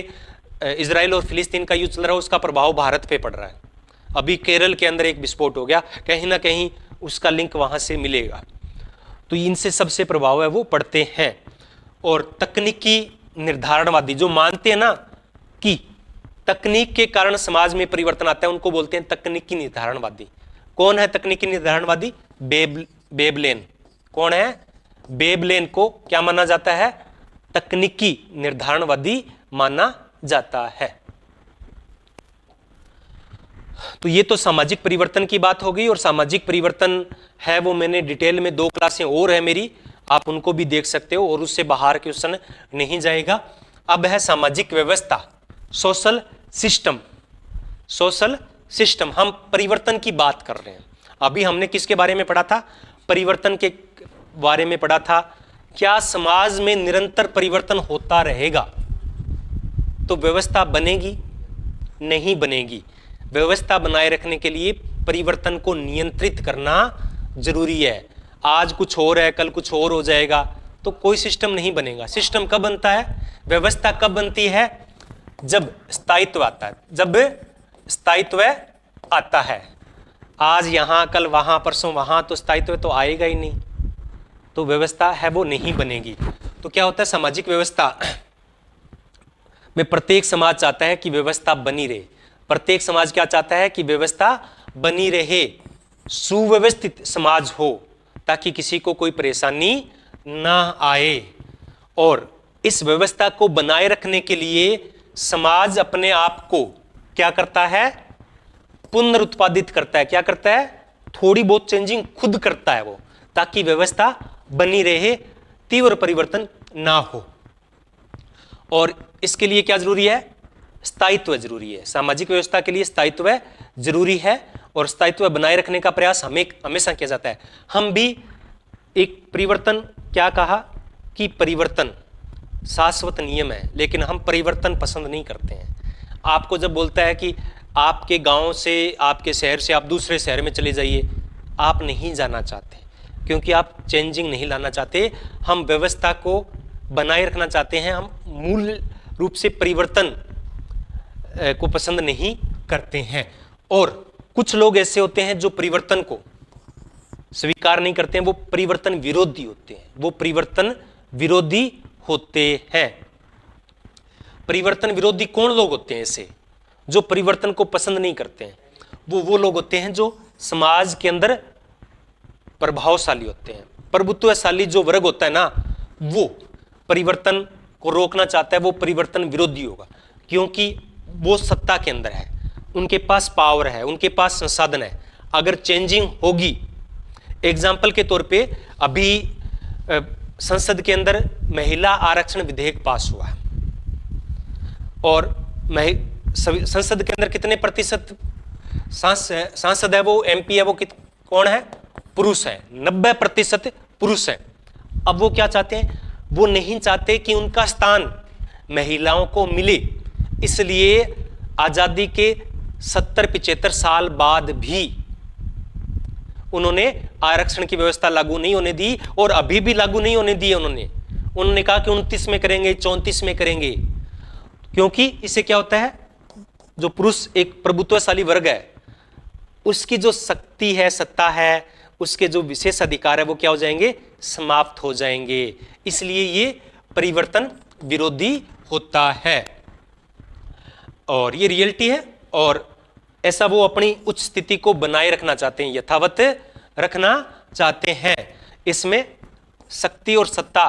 इजराइल और फिलिस्तीन का युद्ध चल रहा है, उसका प्रभाव भारत पे पड़ रहा है। अभी केरल के अंदर एक विस्फोट हो गया, कहीं ना कहीं उसका लिंक वहां से मिलेगा। तो इनसे सबसे प्रभाव है वो पड़ते हैं। और तकनीकी निर्धारणवादी जो मानते हैं ना कि तकनीक के कारण समाज में परिवर्तन आता है, उनको बोलते हैं तकनीकी निर्धारणवादी। कौन है तकनीकी निर्धारणवादी? वेबलेन। कौन है? वेबलेन को क्या माना जाता है? तकनीकी निर्धारणवादी माना जाता है। तो ये तो सामाजिक परिवर्तन की बात हो गई, और सामाजिक परिवर्तन है वो मैंने डिटेल में 2 क्लासें और है मेरी, आप उनको भी देख सकते हो, और उससे बाहर क्वेश्चन नहीं जाएगा। अब है सामाजिक व्यवस्था, सोशल सिस्टम। सोशल सिस्टम, हम परिवर्तन की बात कर रहे हैं। अभी हमने किसके बारे में पढ़ा था? परिवर्तन के बारे में पढ़ा था। क्या समाज में निरंतर परिवर्तन होता रहेगा तो व्यवस्था बनेगी? नहीं बनेगी। व्यवस्था बनाए रखने के लिए परिवर्तन को नियंत्रित करना जरूरी है। आज कुछ और है, कल कुछ और हो जाएगा तो कोई सिस्टम नहीं बनेगा। सिस्टम कब बनता है? व्यवस्था कब बनती है? जब स्थायित्व आता है। जब स्थायित्व आता है, आज यहां कल वहां परसों वहां, तो स्थायित्व तो आएगा ही नहीं। तो व्यवस्था है वो नहीं बनेगी। तो क्या होता है, सामाजिक व्यवस्था में प्रत्येक समाज चाहता है कि व्यवस्था बनी रहे। प्रत्येक समाज क्या चाहता है कि व्यवस्था बनी रहे, सुव्यवस्थित समाज हो, ताकि किसी को कोई परेशानी ना आए। और इस व्यवस्था को बनाए रखने के लिए समाज अपने आप को क्या करता है, पुनरुत्पादित करता है। क्या करता है, थोड़ी बहुत चेंजिंग खुद करता है वो, ताकि व्यवस्था बनी रहे, तीव्र परिवर्तन ना हो। और इसके लिए क्या जरूरी है, स्थायित्व जरूरी है। सामाजिक व्यवस्था के लिए स्थायित्व जरूरी है, और स्थायित्व बनाए रखने का प्रयास हमेशा किया जाता है। हम भी एक परिवर्तन, क्या कहा कि परिवर्तन शाश्वत नियम है, लेकिन हम परिवर्तन पसंद नहीं करते हैं। आपको जब बोलता है कि आपके गांव से, आपके शहर से आप दूसरे शहर में चले जाइए, आप नहीं जाना चाहते, क्योंकि आप चेंजिंग नहीं लाना चाहते। हम व्यवस्था को बनाए रखना चाहते हैं, हम मूल रूप से परिवर्तन को पसंद नहीं करते हैं। और कुछ लोग ऐसे होते हैं जो परिवर्तन को स्वीकार नहीं करते हैं, वो परिवर्तन विरोधी होते हैं। वो परिवर्तन विरोधी होते हैं। परिवर्तन विरोधी कौन लोग होते हैं ऐसे, जो परिवर्तन को पसंद नहीं करते हैं? वो लोग होते हैं जो समाज के अंदर प्रभावशाली होते हैं। प्रभुत्वशाली जो वर्ग होता है ना, वो परिवर्तन को रोकना चाहता है, वो परिवर्तन विरोधी होगा, क्योंकि वो सत्ता के अंदर है, उनके पास पावर है, उनके पास संसाधन है। अगर चेंजिंग होगी, एग्जाम्पल के तौर पे अभी संसद के अंदर महिला आरक्षण विधेयक पास हुआ, और संसद के अंदर कितने प्रतिशत सांसद है, वो एमपी है, वो कौन है, पुरुष है, 90% पुरुष है। अब वो क्या चाहते हैं, वो नहीं चाहते कि उनका स्थान महिलाओं को मिले, इसलिए आजादी के 70-75 साल बाद भी उन्होंने आरक्षण की व्यवस्था लागू नहीं होने दी, और अभी भी लागू नहीं होने दी। उन्होंने कहा कि 29 में करेंगे, 34 में करेंगे, क्योंकि इससे क्या होता है, जो पुरुष एक प्रभुत्वशाली वर्ग है, उसकी जो शक्ति है, सत्ता है, उसके जो विशेष अधिकार है, वो क्या हो जाएंगे, समाप्त हो जाएंगे। इसलिए ये परिवर्तन विरोधी होता है, और ये रियलिटी है। और ऐसा वो अपनी उच्च स्थिति को बनाए रखना चाहते हैं, यथावत रखना चाहते हैं। इसमें शक्ति और सत्ता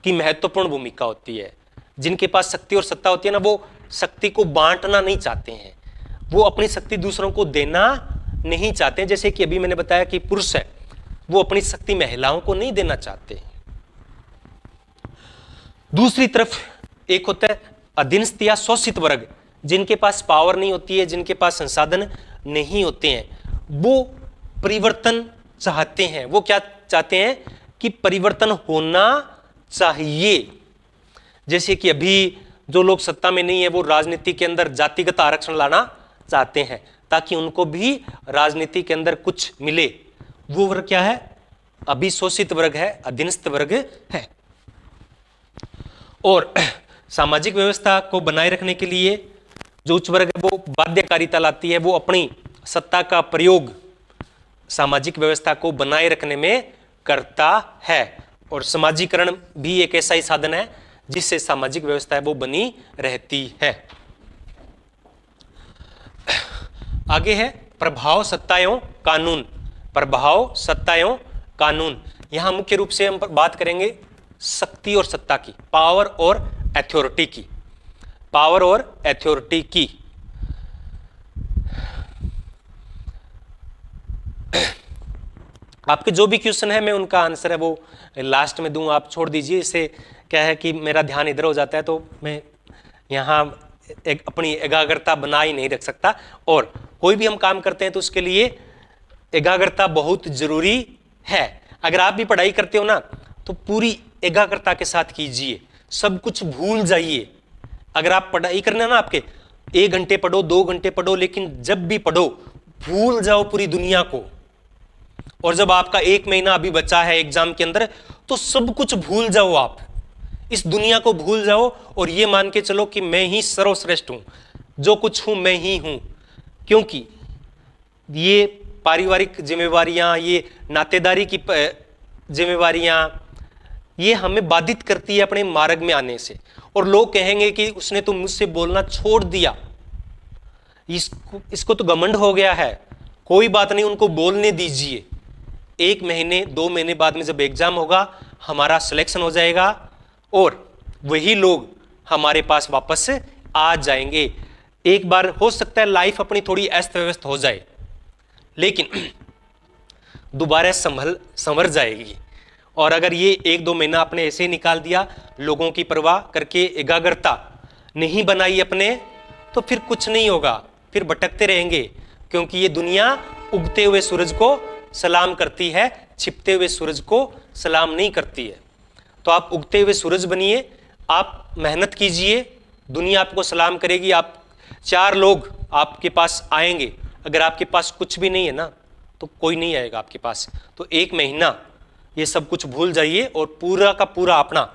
की महत्वपूर्ण भूमिका होती है। जिनके पास शक्ति और सत्ता होती है ना, वो शक्ति को बांटना नहीं चाहते हैं, वो अपनी शक्ति दूसरों को देना नहीं चाहते हैं। जैसे कि अभी मैंने बताया कि पुरुष है, वो अपनी शक्ति महिलाओं को नहीं देना चाहते। दूसरी तरफ एक होता है अधीनस्थ या शोषित वर्ग, जिनके पास पावर नहीं होती है, जिनके पास संसाधन नहीं होते हैं, वो परिवर्तन चाहते हैं। वो क्या चाहते हैं कि परिवर्तन होना चाहिए। जैसे कि अभी जो लोग सत्ता में नहीं है, वो राजनीति के अंदर जातिगत आरक्षण लाना चाहते हैं, ताकि उनको भी राजनीति के अंदर कुछ मिले। वो वर्ग क्या है, अभी शोषित वर्ग है, अधीनस्थ वर्ग है। और सामाजिक व्यवस्था को बनाए रखने के लिए जो उच्च वर्ग है, वो बाध्यकारिता लाती है, वो अपनी सत्ता का प्रयोग सामाजिक व्यवस्था को बनाए रखने में करता है। और समाजीकरण भी एक ऐसा ही साधन है जिससे सामाजिक व्यवस्था है वो बनी रहती है। आगे है प्रभाव, सत्ता एवं कानून। प्रभाव, सत्ता एवं कानून। यहां मुख्य रूप से हम बात करेंगे शक्ति और सत्ता की, पावर और अथॉरिटी की। पावर और अथॉरिटी की। आपके जो भी क्वेश्चन है, मैं उनका आंसर है वो लास्ट में दूंगा, आप छोड़ दीजिए। इससे क्या है कि मेरा ध्यान इधर हो जाता है, तो मैं यहाँ अपनी एकाग्रता बना ही नहीं रख सकता। और कोई भी हम काम करते हैं तो उसके लिए एकाग्रता बहुत जरूरी है। अगर आप भी पढ़ाई करते हो ना, तो पूरी एकाग्रता के साथ कीजिए, सब कुछ भूल जाइए। अगर आप पढ़ाई करना ना, आपके 1 घंटे पढ़ो, 2 घंटे पढ़ो, लेकिन जब भी पढ़ो भूल जाओ पूरी दुनिया को। और जब आपका 1 महीना अभी बचा है एग्जाम के अंदर, तो सब कुछ भूल जाओ, आप इस दुनिया को भूल जाओ और ये मान के चलो कि मैं ही सर्वश्रेष्ठ हूं, जो कुछ हूं मैं ही हूं। क्योंकि ये पारिवारिक जिम्मेवारियां, ये नातेदारी की जिम्मेवारियां, ये हमें बाधित करती है अपने मार्ग में आने से। और लोग कहेंगे कि उसने तो मुझसे बोलना छोड़ दिया, इसको तो घमंड हो गया है। कोई बात नहीं, उनको बोलने दीजिए। 1 महीने 2 महीने बाद में जब एग्जाम होगा, हमारा सिलेक्शन हो जाएगा और वही लोग हमारे पास वापस आ जाएंगे। एक बार हो सकता है लाइफ अपनी थोड़ी अस्त व्यस्त हो जाए, लेकिन दोबारा संभर जाएगी। और अगर ये 1-2 महीना आपने ऐसे ही निकाल दिया, लोगों की परवाह करके एकाग्रता नहीं बनाई अपने, तो फिर कुछ नहीं होगा, फिर भटकते रहेंगे। क्योंकि ये दुनिया उगते हुए सूरज को सलाम करती है, छिपते हुए सूरज को सलाम नहीं करती है। तो आप उगते हुए सूरज बनिए, आप मेहनत कीजिए, दुनिया आपको सलाम करेगी। आप 4 लोग आपके पास आएंगे। अगर आपके पास कुछ भी नहीं है ना, तो कोई नहीं आएगा आपके पास। तो 1 महीना ये सब कुछ भूल जाइए और पूरा का पूरा अपना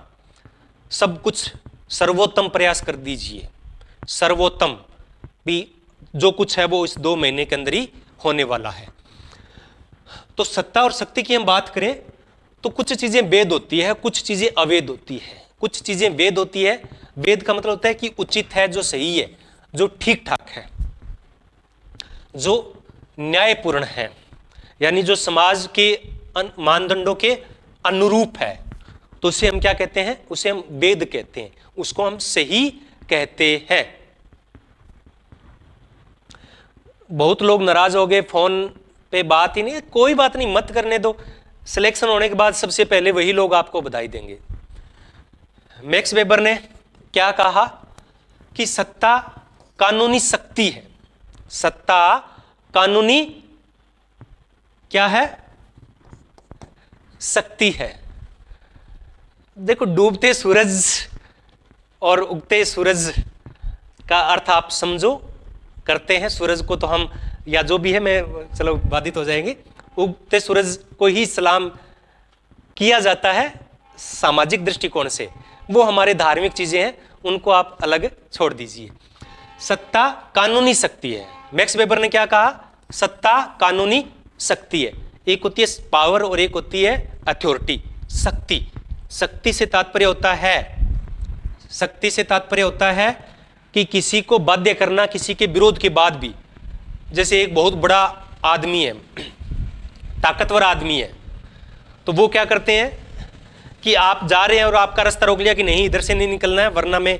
सब कुछ सर्वोत्तम प्रयास कर दीजिए। सर्वोत्तम भी जो कुछ है वो इस 2 महीने के अंदर ही होने वाला है। तो सत्ता और शक्ति की हम बात करें तो कुछ चीजें वेद होती है, कुछ चीजें अवेद होती है। कुछ चीजें वेद होती है। वेद का मतलब होता है कि उचित है, जो सही है, जो ठीक ठाक है, जो न्यायपूर्ण है, यानी जो समाज के मानदंडों के अनुरूप है। तो उसे हम क्या कहते हैं? उसे हम वेद कहते हैं, उसको हम सही कहते हैं। बहुत लोग नाराज हो गए, फोन पे बात ही नहीं। कोई बात नहीं, मत करने दो। सिलेक्शन होने के बाद सबसे पहले वही लोग आपको बधाई देंगे। मैक्स वेबर ने क्या कहा कि सत्ता कानूनी शक्ति है। सत्ता कानूनी क्या है? शक्ति है। देखो, डूबते सूरज और उगते सूरज का अर्थ आप समझो, करते हैं। सूरज को तो हम, या जो भी है, मैं चलो बाधित हो जाएंगे। उगते सूरज को ही सलाम किया जाता है सामाजिक दृष्टिकोण से। वो हमारे धार्मिक चीजें हैं, उनको आप अलग छोड़ दीजिए। सत्ता कानूनी शक्ति है। मैक्स वेबर ने क्या कहा? सत्ता कानूनी शक्ति है। एक होती है पावर और एक होती है अथॉरिटी। शक्ति, शक्ति से तात्पर्य होता है, शक्ति से तात्पर्य होता है कि किसी को बाध्य करना, किसी के विरोध के बाद भी। जैसे एक बहुत बड़ा आदमी है, ताकतवर आदमी है, तो वो क्या करते हैं कि आप जा रहे हैं और आपका रास्ता रोक लिया कि नहीं, इधर से नहीं निकलना है वरना मैं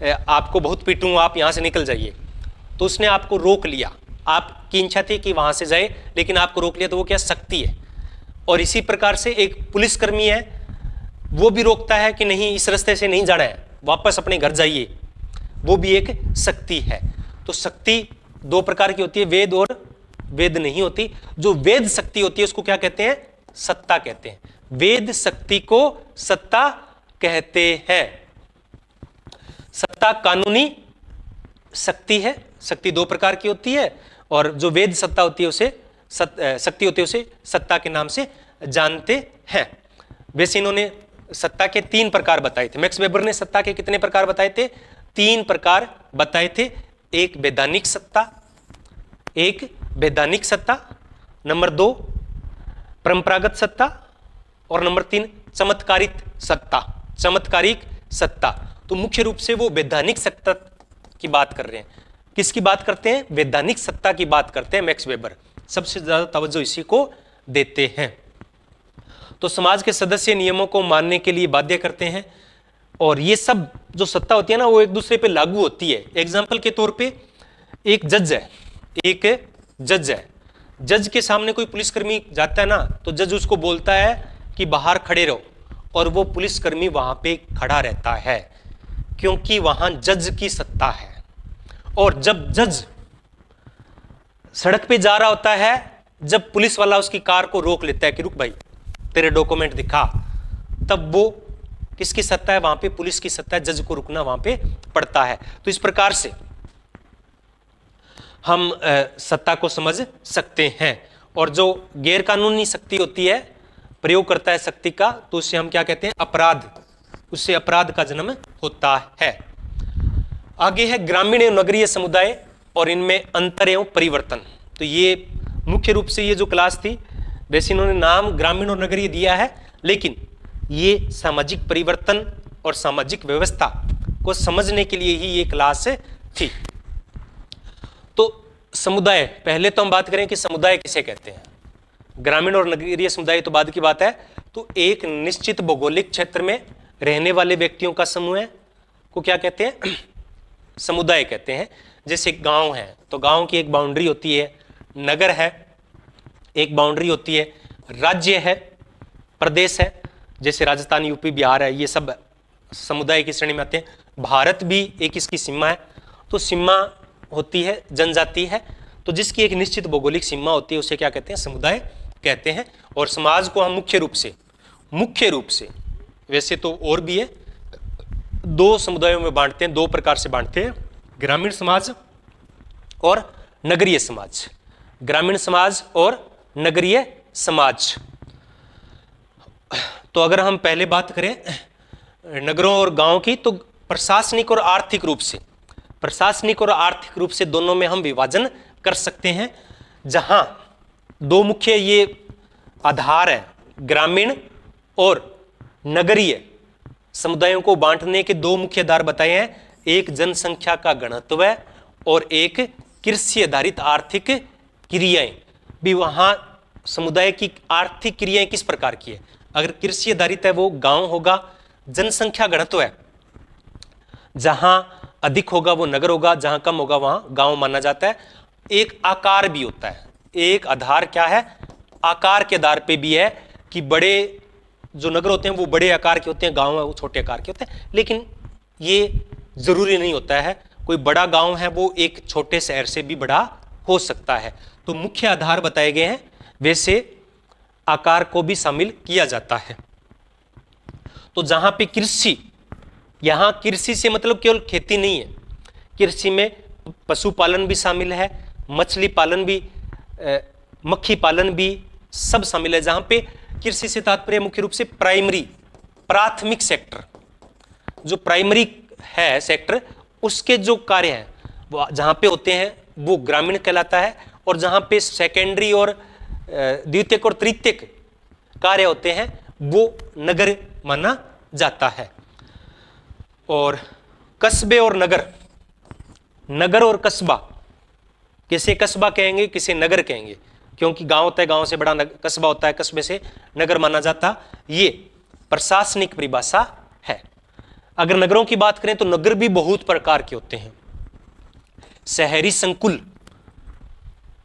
आपको बहुत पीटूंगा, आप यहां से निकल जाइए। तो उसने आपको रोक लिया, आपकी इच्छा थी कि वहां से जाए, लेकिन आपको रोक लिया, तो वो क्या? शक्ति है। और इसी प्रकार से एक पुलिसकर्मी है, वो भी रोकता है कि नहीं, इस रास्ते से नहीं जाना है, वापस अपने घर जाइए, वो भी एक शक्ति है। तो शक्ति 2 प्रकार की होती है, वेद और वेद नहीं होती। जो वेद शक्ति होती है उसको क्या कहते हैं? सत्ता कहते हैं। वेद शक्ति को सत्ता कहते हैं। सत्ता कानूनी शक्ति है। शक्ति 2 प्रकार की होती है, और जो वेद सत्ता होती है उसे शक्ति होती है उसे सत्ता के नाम से जानते हैं। वैसे इन्होंने सत्ता के 3 प्रकार बताए थे। मैक्स वेबर ने सत्ता के कितने प्रकार बताए थे? 3 प्रकार बताए थे। एक वैधानिक सत्ता, एक वैधानिक सत्ता, नंबर 2 परंपरागत सत्ता, और नंबर 3 चमत्कारिक सत्ता। चमत्कारिक सत्ता। तो मुख्य रूप से वो वैधानिक सत्ता की बात कर रहे हैं। किसकी बात करते हैं? वैधानिक सत्ता की बात करते हैं मैक्स वेबर। सबसे ज्यादा तवज्जो इसी को देते हैं। तो समाज के सदस्य नियमों को मानने के लिए बाध्य करते हैं, और ये सब जो सत्ता होती है ना, वो एक दूसरे पे लागू होती है। एग्जाम्पल के तौर पे एक जज है, एक जज है। जज के सामने कोई पुलिसकर्मी जाता है ना, तो जज उसको बोलता है कि बाहर खड़े रहो, और वो पुलिसकर्मी वहां पे खड़ा रहता है, क्योंकि वहां जज की सत्ता है। और जब जज सड़क पे जा रहा होता है, जब पुलिस वाला उसकी कार को रोक लेता है कि रुक भाई, तेरे डॉक्यूमेंट दिखा, तब वो किसकी सत्ता है? वहां पे पुलिस की सत्ता है। जज को रुकना वहां पे पड़ता है। तो इस प्रकार से हम सत्ता को समझ सकते हैं। और जो गैर कानूनी शक्ति होती है, प्रयोग करता है शक्ति का, तो उससे हम क्या कहते हैं? अपराध। उससे अपराध का जन्म होता है। आगे है ग्रामीण एवं नगरीय समुदाय और इनमें अंतर एवं परिवर्तन। तो ये मुख्य रूप से ये जो क्लास थी, वैसे इन्होंने नाम ग्रामीण और नगरीय दिया है, लेकिन ये सामाजिक परिवर्तन और सामाजिक व्यवस्था को समझने के लिए ही ये क्लास थी। तो समुदाय, पहले तो हम बात करें कि समुदाय किसे कहते हैं। ग्रामीण और नगरीय समुदाय तो बाद की बात है। तो एक निश्चित भौगोलिक क्षेत्र में रहने वाले व्यक्तियों का समूह को क्या कहते हैं? समुदाय कहते हैं। जैसे गांव है तो गांव की एक बाउंड्री होती है, नगर है एक बाउंड्री होती है, राज्य है, प्रदेश है, जैसे राजस्थान, यूपी, बिहार है, ये सब समुदाय की श्रेणी में आते हैं। भारत भी एक इसकी सीमा है। तो सीमा होती है, जनजाति है, तो जिसकी एक निश्चित भौगोलिक सीमा होती है उसे क्या कहते हैं? समुदाय कहते हैं। और समाज को हम मुख्य रूप से वैसे तो और भी है, दो समुदायों में बांटते हैं, दो प्रकार से बांटते हैं, ग्रामीण समाज और नगरीय समाज। ग्रामीण समाज और नगरीय समाज। तो अगर हम पहले बात करें नगरों और गांव की, तो प्रशासनिक और आर्थिक रूप से दोनों में हम विभाजन कर सकते हैं। जहां दो मुख्य ये आधार है, ग्रामीण और नगरीय समुदायों को बांटने के दो मुख्य आधार बताए हैं, एक जनसंख्या का घनत्व और एक कृषि आधारित आर्थिक क्रियाएं। भी वहां समुदाय की आर्थिक क्रियाएं किस प्रकार की है? अगर कृषि आधारित है वो गांव होगा, जनसंख्या घनत्व है, जहां अधिक होगा वो नगर होगा, जहां कम होगा वहां गांव माना जाता है। एक आकार भी होता है, एक आधार क्या है? आकार के आधार पे भी है कि बड़े जो नगर होते हैं वो बड़े आकार के होते हैं, गांव है वो छोटे आकार के होते हैं। लेकिन ये जरूरी नहीं होता है, कोई बड़ा गांव है वो एक छोटे शहर से भी बड़ा हो सकता है। तो मुख्य आधार बताए गए हैं, वैसे आकार को भी शामिल किया जाता है। तो जहां पे कृषि, यहां कृषि से मतलब केवल खेती नहीं है, कृषि में पशुपालन भी शामिल है, मछली पालन भी, मक्खी पालन भी सब शामिल है। जहां पे कृषि से तात्पर्य मुख्य रूप से प्राथमिक सेक्टर, जो प्राइमरी है सेक्टर, उसके जो कार्य हैं वो जहां पे होते हैं वो ग्रामीण कहलाता है, और जहां पे सेकेंडरी और द्वितीयक और तृतीयक कार्य होते हैं वो नगर माना जाता है। और कस्बे और नगर और कस्बा, किसे कस्बा कहेंगे किसे नगर कहेंगे, क्योंकि गांव होता है, गांव से बड़ा कस्बा होता है, कस्बे से नगर माना जाता, ये प्रशासनिक परिभाषा है। अगर नगरों की बात करें तो नगर भी बहुत प्रकार के होते हैं। शहरी संकुल,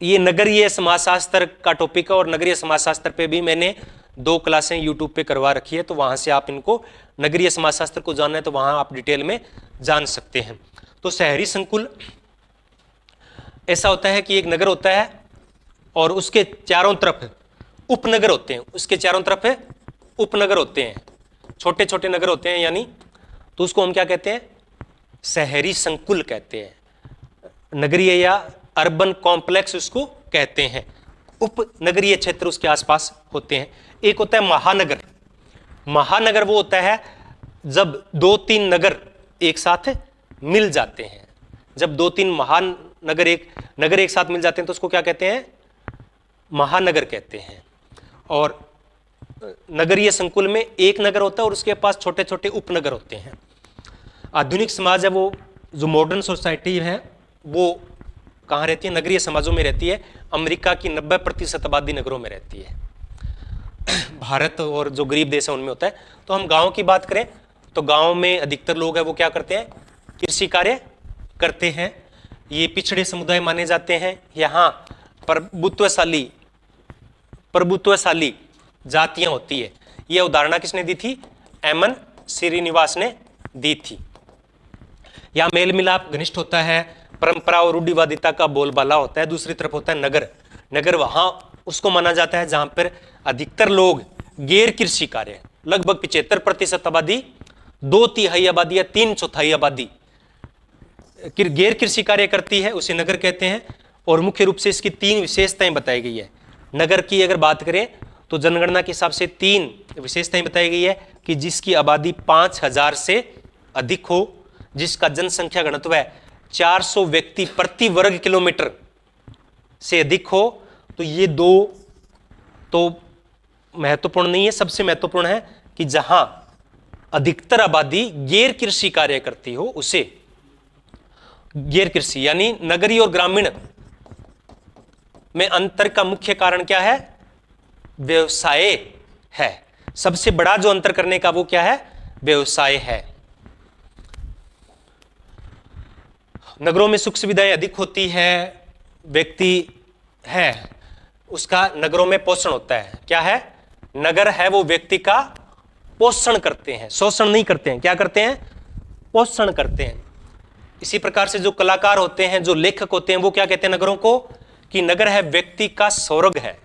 ये नगरीय समाजशास्त्र का टॉपिक है, और नगरीय समाजशास्त्र पे भी मैंने 2 क्लासें यूट्यूब पे करवा रखी है, तो वहां से आप इनको नगरीय समाजशास्त्र को जानना है तो वहां आप डिटेल में जान सकते हैं। तो शहरी संकुल ऐसा होता है कि एक नगर होता है और उसके चारों तरफ उपनगर होते हैं, उसके चारों तरफ उपनगर होते हैं, छोटे छोटे नगर होते हैं यानी, तो उसको हम क्या कहते हैं? शहरी संकुल कहते हैं। नगरीय या अर्बन कॉम्प्लेक्स उसको कहते हैं। उपनगरीय क्षेत्र उसके आसपास होते हैं। एक होता है महानगर। महानगर वो होता है जब 2-3 नगर एक साथ मिल जाते हैं। जब 2-3 महानगर एक साथ मिल जाते हैं तो उसको क्या कहते हैं? महानगर कहते हैं। और नगरीय संकुल में एक नगर होता है और उसके पास छोटे छोटे उपनगर होते हैं। आधुनिक समाज है वो, जो मॉडर्न सोसाइटी है वो कहाँ रहती है? नगरीय समाजों में रहती है। अमेरिका की 90% आबादी नगरों में रहती है। भारत और जो गरीब देश है उनमें होता है। तो हम गांव की बात करें तो गांव में अधिकतर लोग हैं वो क्या करते हैं? कृषि कार्य करते हैं। ये पिछड़े समुदाय माने जाते हैं। यहाँ प्रभुत्वशाली जातियां होती है। यह अवधारणा किसने दी थी? एमएन श्रीनिवास ने दी थी। यहाँ मेल मिलाप घनिष्ठ होता है, परंपरा और रूढ़िवादिता का बोलबाला होता है। दूसरी तरफ होता है नगर वहां उसको माना जाता है जहां पर अधिकतर लोग गैर कृषि कार्य, लगभग 75% आबादी, 2/3 आबादी या 3/4 आबादी गैर कृषि कार्य करती है, उसे नगर कहते हैं। और मुख्य रूप से इसकी 3 विशेषताएं बताई गई है। नगर की अगर बात करें तो जनगणना के हिसाब से 3 विशेषताएं बताई गई है कि जिसकी आबादी 5000 से अधिक हो, जिसका जनसंख्या घनत्व है 400 व्यक्ति प्रति वर्ग किलोमीटर से अधिक हो। तो ये 2 तो महत्वपूर्ण नहीं है, सबसे महत्वपूर्ण है कि जहां अधिकतर आबादी गैर कृषि कार्य करती हो उसे गैर कृषि, यानी नगरीय और ग्रामीण में अंतर का मुख्य कारण क्या है? व्यवसाय है। सबसे बड़ा जो अंतर करने का वो क्या है? व्यवसाय है। नगरों में सुख सुविधाएं अधिक होती है, व्यक्ति है उसका नगरों में पोषण होता है। क्या है? नगर है वो व्यक्ति का पोषण करते हैं, शोषण नहीं करते हैं। क्या करते हैं? पोषण करते हैं। इसी प्रकार से जो कलाकार होते हैं, जो लेखक होते हैं, वो क्या कहते हैं नगरों को? कि नगर है व्यक्ति का स्वर्ग है।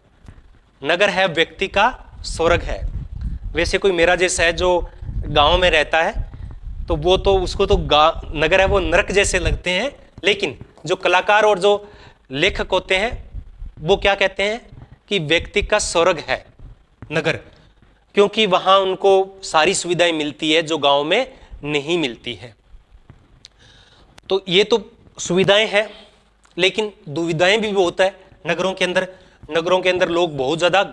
नगर है व्यक्ति का स्वर्ग है। वैसे कोई मेरा जैसा है जो गांव में रहता है तो वो तो उसको तो नगर है वो नरक जैसे लगते हैं, लेकिन जो कलाकार और जो लेखक होते हैं वो क्या कहते हैं कि व्यक्ति का स्वर्ग है नगर, क्योंकि वहां उनको सारी सुविधाएं मिलती है जो गांव में नहीं मिलती है। तो ये तो सुविधाएं हैं, लेकिन दुविधाएं भी बहुत है नगरों के अंदर। नगरों के अंदर लोग बहुत ज्यादा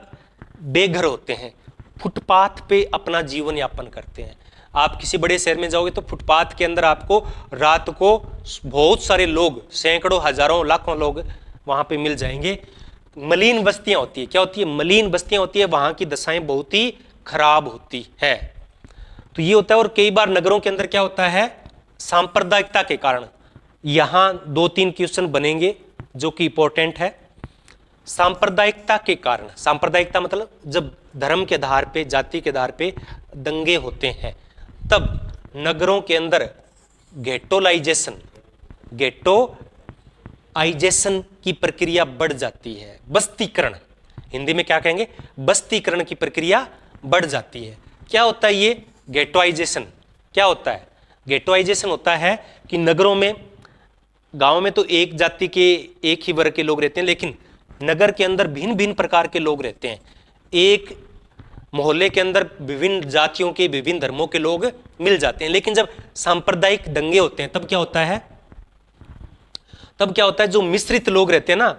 बेघर होते हैं, फुटपाथ पे अपना जीवन यापन करते हैं। आप किसी बड़े शहर में जाओगे तो फुटपाथ के अंदर आपको रात को बहुत सारे लोग, सैकड़ों हजारों लाखों लोग वहां पे मिल जाएंगे। मलिन बस्तियां होती है। क्या होती है? मलिन बस्तियां होती है। वहां की दशाएं बहुत ही खराब होती है। तो ये होता है। और कई बार नगरों के अंदर क्या होता है? सांप्रदायिकता के कारण, यहां 2-3 क्वेश्चन बनेंगे जो कि इंपॉर्टेंट है। सांप्रदायिकता के कारण, सांप्रदायिकता मतलब जब धर्म के आधार पे, जाति के आधार पे दंगे होते हैं, तब नगरों के अंदर गेटोआइजेशन की प्रक्रिया बढ़ जाती है। बस्तीकरण, हिंदी में क्या कहेंगे? बस्तीकरण की प्रक्रिया बढ़ जाती है। क्या होता है ये गेटोआइजेशन? क्या होता है? गेटोआइजेशन होता है कि नगरों में, गांव में तो एक जाति के, एक ही वर्ग के लोग रहते हैं, लेकिन नगर के अंदर भिन्न भिन्न प्रकार के लोग रहते हैं। एक मोहल्ले के अंदर विभिन्न जातियों के, विभिन्न धर्मों के लोग मिल जाते हैं। लेकिन जब सांप्रदायिक दंगे होते हैं तब क्या होता है? तब क्या होता है? जो मिश्रित लोग रहते हैं ना,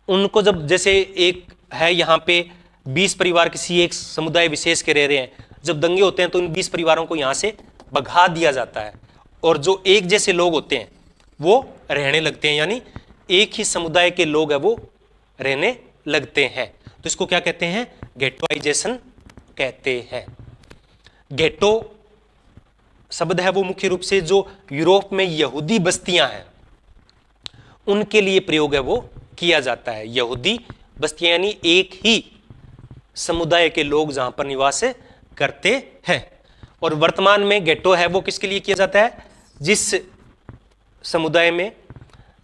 उनको जब, जैसे एक है यहाँ पे 20 परिवार किसी एक समुदाय विशेष के रह रहे हैं, जब दंगे होते हैं तो उन 20 परिवारों को यहाँ से भगा दिया जाता है, और जो एक जैसे लोग होते हैं वो रहने लगते हैं, यानी एक ही समुदाय के लोग हैं वो रहने लगते हैं। तो इसको क्या कहते हैं? गेटोआइजेशन कहते हैं। गेटो शब्द है वो मुख्य रूप से जो यूरोप में यहूदी बस्तियां हैं उनके लिए प्रयोग है वो किया जाता है। यहूदी बस्तियां यानी एक ही समुदाय के लोग जहां पर निवास करते हैं। और वर्तमान में गेटो है वो किसके लिए किया जाता है? जिस समुदाय में,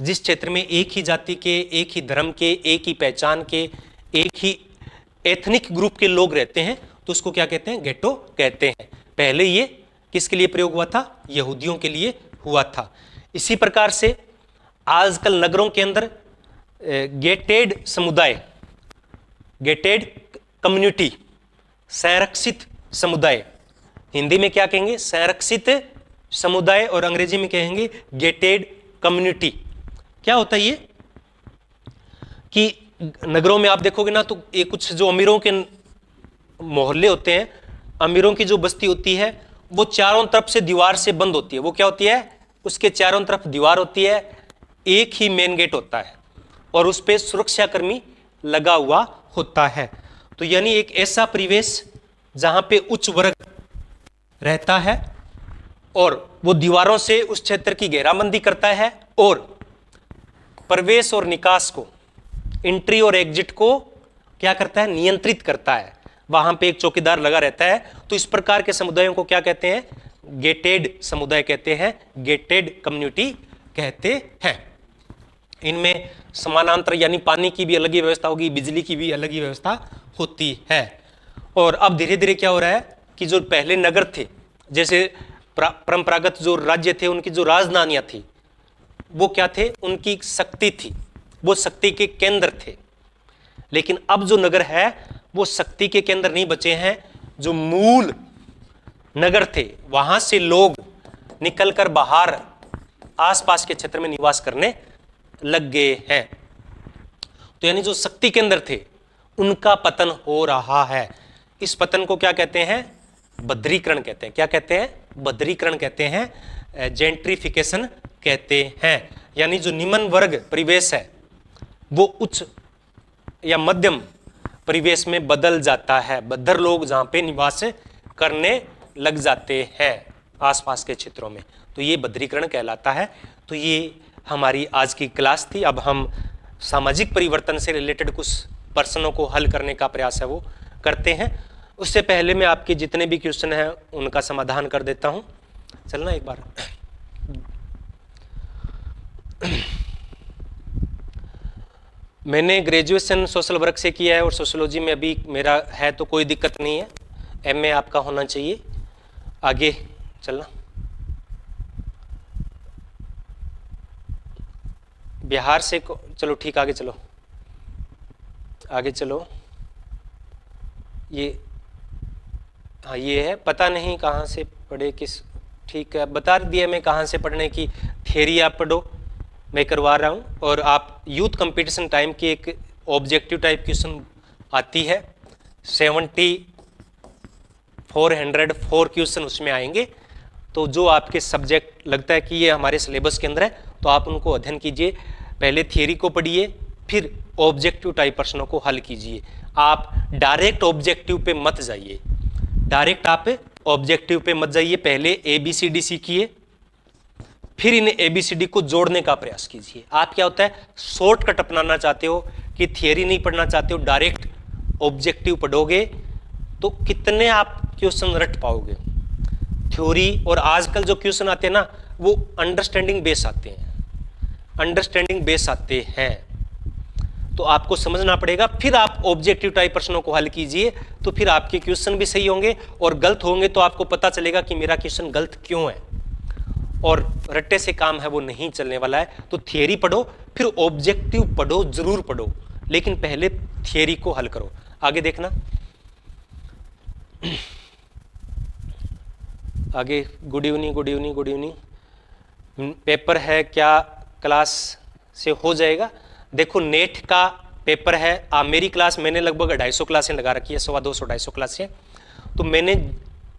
जिस क्षेत्र में एक ही जाति के, एक ही धर्म के, एक ही पहचान के, एक ही एथनिक ग्रुप के लोग रहते हैं, तो उसको क्या कहते हैं? गेटो कहते हैं। पहले ये किसके लिए प्रयोग हुआ था? यहूदियों के लिए हुआ था। इसी प्रकार से आजकल नगरों के अंदर गेटेड समुदाय, गेटेड कम्युनिटी, संरक्षित समुदाय, हिंदी में क्या कहेंगे? संरक्षित समुदाय, और अंग्रेजी में कहेंगे गेटेड कम्युनिटी। क्या होता है ये? कि नगरों में आप देखोगे ना तो ये कुछ जो अमीरों के मोहल्ले होते हैं, अमीरों की जो बस्ती होती है वो चारों तरफ से दीवार से बंद होती है। वो क्या होती है? उसके चारों तरफ दीवार होती है, एक ही मेन गेट होता है और उस पे सुरक्षाकर्मी लगा हुआ होता है। तो यानी एक ऐसा परिवेश जहां पे उच्च वर्ग रहता है और वो दीवारों से उस क्षेत्र की घेराबंदी करता है और प्रवेश और निकास को, एंट्री और एग्जिट को क्या करता है? नियंत्रित करता है। वहां पे एक चौकीदार लगा रहता है। तो इस प्रकार के समुदायों को क्या कहते हैं? गेटेड समुदाय कहते हैं, गेटेड कम्युनिटी कहते हैं। इनमें समानांतर यानी पानी की भी अलग ही व्यवस्था होगी, बिजली की भी अलग ही व्यवस्था होती है। और अब धीरे धीरे क्या हो रहा है कि जो पहले नगर थे, जैसे परंपरागत जो राज्य थे, उनकी जो राजधानियां थी वो क्या थे? उनकी शक्ति थी, वो शक्ति के केंद्र थे। लेकिन अब जो नगर है वो शक्ति के केंद्र नहीं बचे हैं। जो मूल नगर थे वहां से लोग निकलकर बाहर आसपास के क्षेत्र में निवास करने लग गए हैं। तो यानी जो शक्ति केंद्र थे उनका पतन हो रहा है। इस पतन को क्या कहते हैं? बद्रीकरण कहते हैं। क्या कहते हैं? बद्रीकरण कहते हैं, जेंट्रिफिकेशन कहते हैं। यानी जो निम्न वर्ग परिवेश है वो उच्च या मध्यम परिवेश में बदल जाता है। बद्दर लोग जहाँ पे निवास करने लग जाते हैं आसपास के क्षेत्रों में, तो ये बद्रीकरण कहलाता है। तो ये हमारी आज की क्लास थी। अब हम सामाजिक परिवर्तन से रिलेटेड कुछ प्रश्नों को हल करने का प्रयास है वो करते हैं। उससे पहले मैं आपके जितने भी क्वेश्चन हैं उनका समाधान कर देता हूं। चलना एक बार। मैंने ग्रेजुएशन सोशल वर्क से किया है और सोशियोलॉजी में अभी मेरा है, तो कोई दिक्कत नहीं है। एमए आपका होना चाहिए। आगे चलना। बिहार से चलो ठीक, आगे चलो, आगे चलो। ये हाँ ये है, पता नहीं कहाँ से पढ़े किस, ठीक है बता दिया मैं कहाँ से पढ़ने की। थियरी आप पढ़ो, मैं करवा रहा हूँ। और आप यूथ कंपटीशन टाइम की एक ऑब्जेक्टिव टाइप क्वेश्चन आती है, 7404 क्वेश्चन उसमें आएंगे। तो जो आपके सब्जेक्ट लगता है कि ये हमारे सिलेबस के अंदर है, तो आप उनको अध्ययन कीजिए। पहले थियरी को पढ़िए, फिर ऑब्जेक्टिव टाइप प्रश्नों को हल कीजिए। आप डायरेक्ट ऑब्जेक्टिव पे मत जाइए, डायरेक्ट आप ऑब्जेक्टिव पे मत जाइए। पहले ABCD सीखिए, फिर इन ABCD को जोड़ने का प्रयास कीजिए। आप क्या होता है, शॉर्टकट अपनाना चाहते हो कि थियरी नहीं पढ़ना चाहते हो, डायरेक्ट ऑब्जेक्टिव पढ़ोगे तो कितने आप क्वेश्चन रट पाओगे। थ्योरी और आजकल जो क्वेश्चन आते हैं ना, वो अंडरस्टैंडिंग बेस आते हैं, अंडरस्टैंडिंग बेस आते हैं। तो आपको समझना पड़ेगा, फिर आप ऑब्जेक्टिव टाइप प्रश्नों को हल कीजिए, तो फिर आपके क्वेश्चन भी सही होंगे। और गलत होंगे तो आपको पता चलेगा कि मेरा क्वेश्चन गलत क्यों है, और रट्टे से काम है वो नहीं चलने वाला है। तो थियरी पढ़ो, फिर ऑब्जेक्टिव पढ़ो, जरूर पढ़ो, लेकिन पहले थियरी को हल करो। आगे देखना, आगे। Good evening, good evening, good evening. Paper है क्या क्लास से हो जाएगा? देखो नेट का पेपर है। मेरी क्लास मैंने लगभग 250 क्लासें लगा रखी है, 250-250 क्लासें। तो मैंने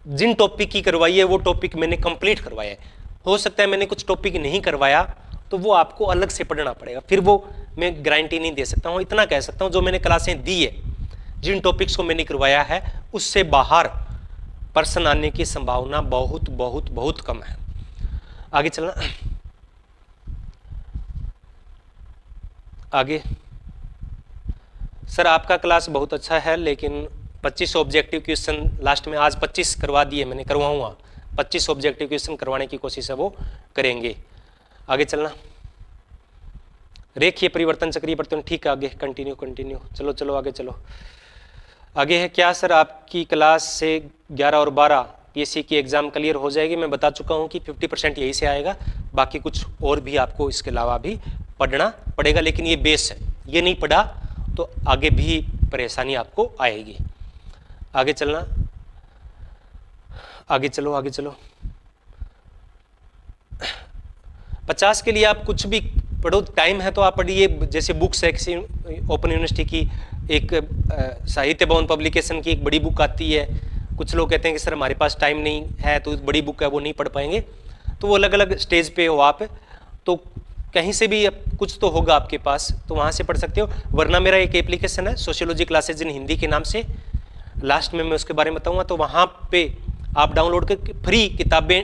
जिन टॉपिक की करवाई है वो टॉपिक मैंने कंप्लीट करवाया है। हो सकता है मैंने कुछ टॉपिक नहीं करवाया, तो वो आपको अलग से पढ़ना पड़ेगा, फिर वो मैं गारंटी नहीं दे सकता हूँ। इतना कह सकता हूँ जो मैंने क्लासें दी है, जिन टॉपिक्स को मैंने करवाया है, उससे बाहर प्रश्न आने की संभावना बहुत बहुत बहुत कम है। आगे चलना, आगे। सर आपका क्लास बहुत अच्छा है, लेकिन 25 ऑब्जेक्टिव क्वेश्चन लास्ट में, आज 25 करवा दिए मैंने, करवाऊंगा 25 ऑब्जेक्टिव क्वेश्चन करवाने की कोशिश है वो करेंगे। आगे चलना, रेखीय परिवर्तन, चक्रीय परिवर्तन, ठीक है। आगे कंटिन्यू, कंटिन्यू, चलो चलो आगे चलो। आगे है क्या सर आपकी क्लास से 11 और 12 PSC की एग्जाम क्लियर हो जाएगी? मैं बता चुका हूँ कि 50% यही से आएगा, बाकी कुछ और भी आपको इसके अलावा भी पढ़ना पड़ेगा, लेकिन ये बेस है, ये नहीं पढ़ा तो आगे भी परेशानी आपको आएगी। आगे चलना, आगे चलो, आगे चलो। 50 के लिए आप कुछ भी पढ़ो, टाइम है तो आप पढ़िए। जैसे बुक्स है, किसी ओपन यूनिवर्सिटी की एक साहित्य भवन पब्लिकेशन की एक बड़ी बुक आती है। कुछ लोग कहते हैं कि सर हमारे पास टाइम नहीं है, तो बड़ी बुक है वो नहीं पढ़ पाएंगे, तो वो अलग अलग स्टेज पे हो आप, तो कहीं से भी कुछ तो होगा आपके पास, तो वहाँ से पढ़ सकते हो। वरना मेरा एक एप्लीकेशन है सोशियोलॉजी क्लासेज इन हिंदी के नाम से, लास्ट में मैं उसके बारे में बताऊँगा। तो वहाँ पे आप डाउनलोड करके फ्री किताबें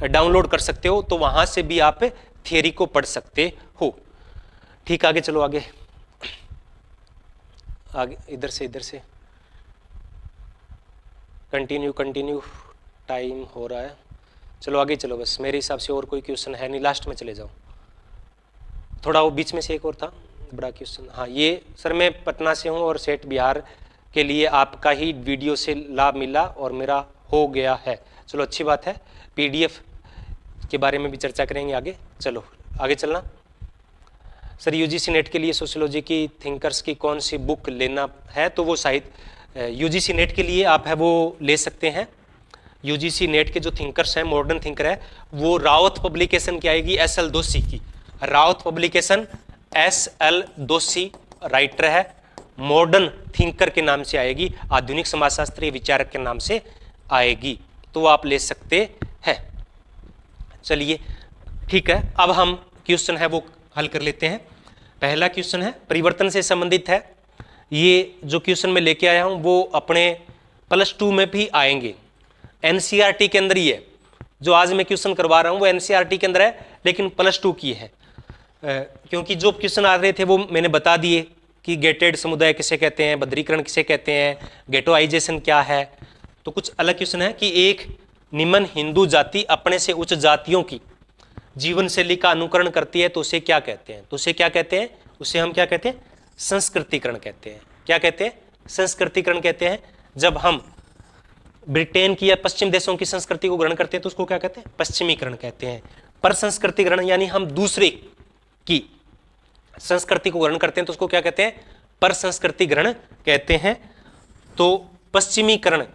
डाउनलोड कर सकते हो, तो वहाँ से भी आप थियरी को पढ़ सकते हो। ठीक, आगे चलो, आगे आगे, इधर से कंटिन्यू, कंटिन्यू, टाइम हो रहा है, चलो आगे चलो। बस मेरे हिसाब से और कोई क्वेश्चन है नहीं, लास्ट में चले जाओ। थोड़ा वो बीच में से एक और था बड़ा क्वेश्चन। हाँ, ये सर मैं पटना से हूँ और सेट बिहार के लिए आपका ही वीडियो से लाभ मिला और मेरा हो गया है। चलो अच्छी बात है, PDF के बारे में भी चर्चा करेंगे आगे। चलो आगे चलना। सर UGC नेट के लिए सोशियोलॉजी की थिंकर्स की कौन सी बुक लेना है? तो वो साहित्य UGC नेट के लिए आप है वो ले सकते हैं। UGC नेट के जो थिंकर्स हैं, मॉडर्न थिंकर है, वो रावत पब्लिकेशन की आएगी, SL दोषी की। रावत पब्लिकेशन, SL दोषी राइटर है, मॉडर्न थिंकर के नाम से आएगी, आधुनिक समाजशास्त्रीय विचारक के नाम से आएगी, तो वो आप ले सकते हैं। चलिए ठीक है, अब हम क्वेश्चन है वो हल कर लेते हैं। पहला क्वेश्चन है परिवर्तन से संबंधित है। ये जो क्वेश्चन मैं लेके आया हूं वो अपने +2 में भी आएंगे, एनसीईआरटी के अंदर ही है। जो आज मैं क्वेश्चन करवा रहा हूं वो एनसीईआरटी के अंदर है, लेकिन +2 की है। क्योंकि जो क्वेश्चन आ रहे थे वो मैंने बता दिए कि गेटेड समुदाय किसे कहते हैं, बद्रीकरण किसे कहते हैं, गेटोआइजेशन क्या है। तो कुछ अलग क्वेश्चन है कि एक निम्न हिंदू जाति अपने से उच्च जातियों की जीवन शैली का अनुकरण करती है तो उसे क्या कहते हैं? तो उसे क्या कहते हैं? उसे हम क्या कहते हैं? संस्कृतिकरण कहते हैं। क्या कहते हैं? संस्कृतिकरण कहते हैं। जब हम ब्रिटेन की या पश्चिम देशों की संस्कृति को ग्रहण करते हैं तो उसको क्या कहते हैं? पश्चिमीकरण कहते हैं। पर संस्कृतिकरण यानी हम दूसरे की संस्कृति को ग्रहण करते हैं तो उसको क्या कहते हैं? पर संस्कृति ग्रहण कहते हैं। तो पश्चिमीकरण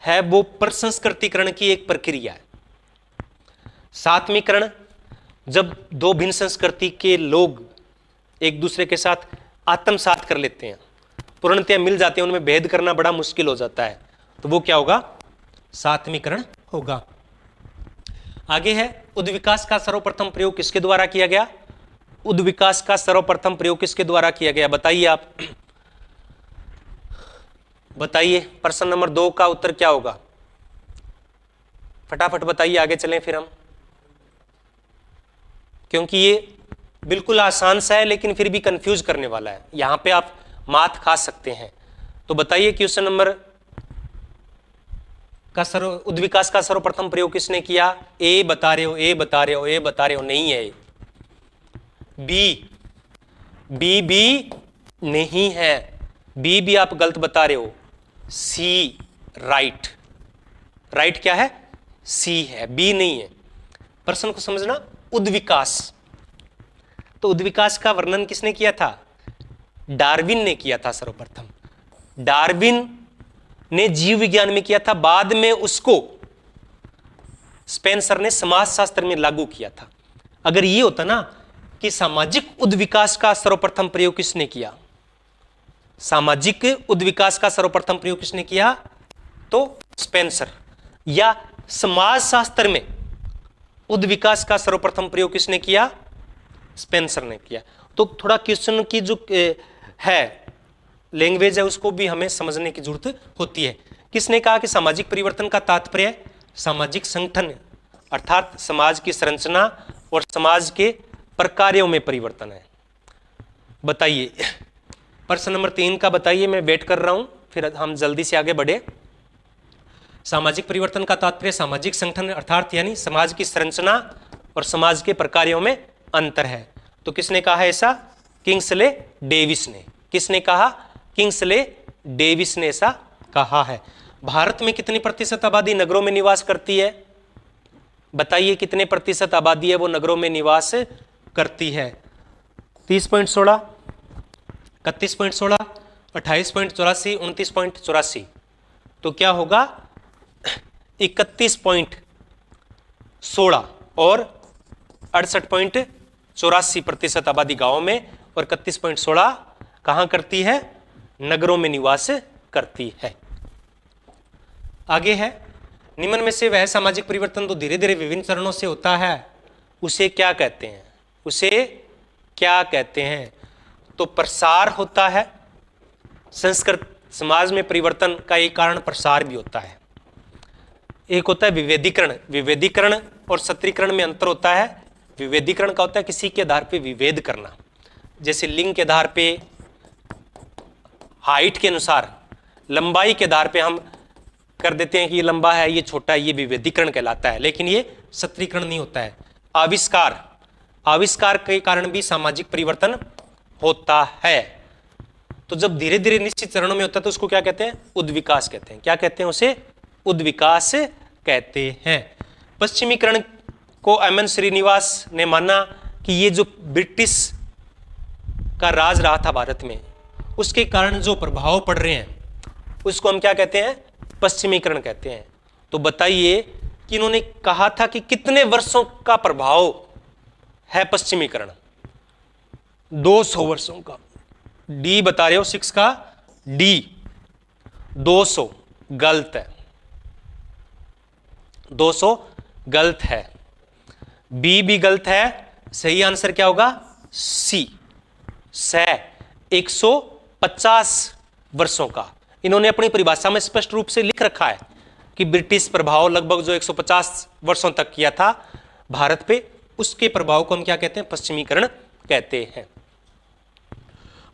है वो पर संस्कृतिकरण की एक प्रक्रिया है। सात्वीकरण, जब दो भिन्न संस्कृति के लोग एक दूसरे के साथ आत्मसात कर लेते हैं, पूर्णतया मिल जाते हैं, उनमें भेद करना बड़ा मुश्किल हो जाता है, तो वो क्या होगा? सात्वीकरण होगा। आगे है उद्विकास का सर्वप्रथम प्रयोग किसके द्वारा किया गया? उद्विकास का सर्वप्रथम प्रयोग किसके द्वारा किया गया? बताइए आप, बताइए। प्रश्न नंबर 2 का उत्तर क्या होगा? फटाफट बताइए, आगे चलें फिर हम, क्योंकि ये बिल्कुल आसान सा है लेकिन फिर भी कंफ्यूज करने वाला है, यहां पे आप मात खा सकते हैं। तो बताइए क्वेश्चन नंबर का उद्विकास का सर्वप्रथम प्रयोग किसने किया? ए बता रहे हो, ए बता रहे हो, ए बता रहे हो, नहीं है। बी बी नहीं है, बी भी आप गलत बता रहे हो। सी राइट, राइट क्या है? सी है, बी नहीं है। प्रश्न को समझना, उद्विकास, तो उद्विकास का वर्णन किसने किया था? डार्विन ने किया था सर्वप्रथम। डार्विन ने जीव विज्ञान में किया था, बाद में उसको स्पेंसर ने समाजशास्त्र में लागू किया था। अगर ये होता ना कि सामाजिक उद्विकास का सर्वप्रथम प्रयोग किसने किया, सामाजिक उद्विकास का सर्वप्रथम प्रयोग किसने किया, तो स्पेंसर। या समाजशास्त्र में उद्विकास का सर्वप्रथम प्रयोग किसने किया? स्पेंसर ने किया। तो थोड़ा क्वेश्चन की जो है लैंग्वेज है उसको भी हमें समझने की जरूरत होती है। किसने कहा कि सामाजिक परिवर्तन का तात्पर्य सामाजिक संगठन अर्थात समाज की संरचना और समाज के प्रकारों में परिवर्तन है? बताइए। प्रश्न नंबर 3 का बताइए, मैं वेट कर रहा हूं, फिर हम जल्दी से आगे बढ़े। सामाजिक परिवर्तन का तात्पर्य सामाजिक संगठन अर्थात यानी समाज की संरचना और समाज के प्रकारों में अंतर है। तो किसने कहा है ऐसा? किंग्सले डेविस ने। किसने कहा? किंग्सले डेविस ने ऐसा कहा है। भारत में कितनी प्रतिशत आबादी नगरों में निवास करती है? बताइए कितने प्रतिशत आबादी है वो नगरों में निवास करती है? 30.16, 31.16, 28.84, 29.84। तो क्या होगा? 31.16 और 68.84% आबादी गांव में और 31.16 कहां करती है? नगरों में निवास करती है। आगे है निम्न में से वह सामाजिक परिवर्तन तो धीरे धीरे विभिन्न चरणों से होता है, उसे क्या कहते हैं? उसे क्या कहते हैं? तो प्रसार होता है। संस्कृत समाज में परिवर्तन का एक कारण प्रसार भी होता है। एक होता है विभेदीकरण। विभेदीकरण और सत्रीकरण में अंतर होता है। विभेदीकरण का होता है किसी के आधार पे विभेद करना, जैसे लिंग के आधार पे, हाइट के अनुसार, लंबाई के आधार पे हम कर देते हैं कि ये लंबा है, ये छोटा है, ये विभेदीकरण कहलाता है। लेकिन ये सत्रीकरण नहीं होता है। आविष्कार, आविष्कार के कारण भी सामाजिक परिवर्तन होता है। तो जब धीरे धीरे निश्चित चरणों में होता है तो उसको क्या कहते हैं? उद्विकास कहते हैं। क्या कहते हैं उसे? उद्विकास कहते हैं। पश्चिमीकरण को एम.एन. श्रीनिवास ने माना कि ये जो ब्रिटिश का राज रहा था भारत में, उसके कारण जो प्रभाव पड़ रहे हैं उसको हम क्या कहते हैं? पश्चिमीकरण कहते हैं। तो बताइए कि इन्होंने कहा था कि कितने वर्षों का प्रभाव है पश्चिमीकरण? 200 वर्षों का। डी बता रहे हो 6 का डी 200 गलत है, 200 गलत है, बी भी गलत है। सही आंसर क्या होगा? सी 150 वर्षों का। इन्होंने अपनी परिभाषा में स्पष्ट रूप से लिख रखा है कि ब्रिटिश प्रभाव लगभग जो 150 वर्षों तक किया था भारत पे, उसके प्रभाव को हम क्या कहते हैं? पश्चिमीकरण कहते हैं।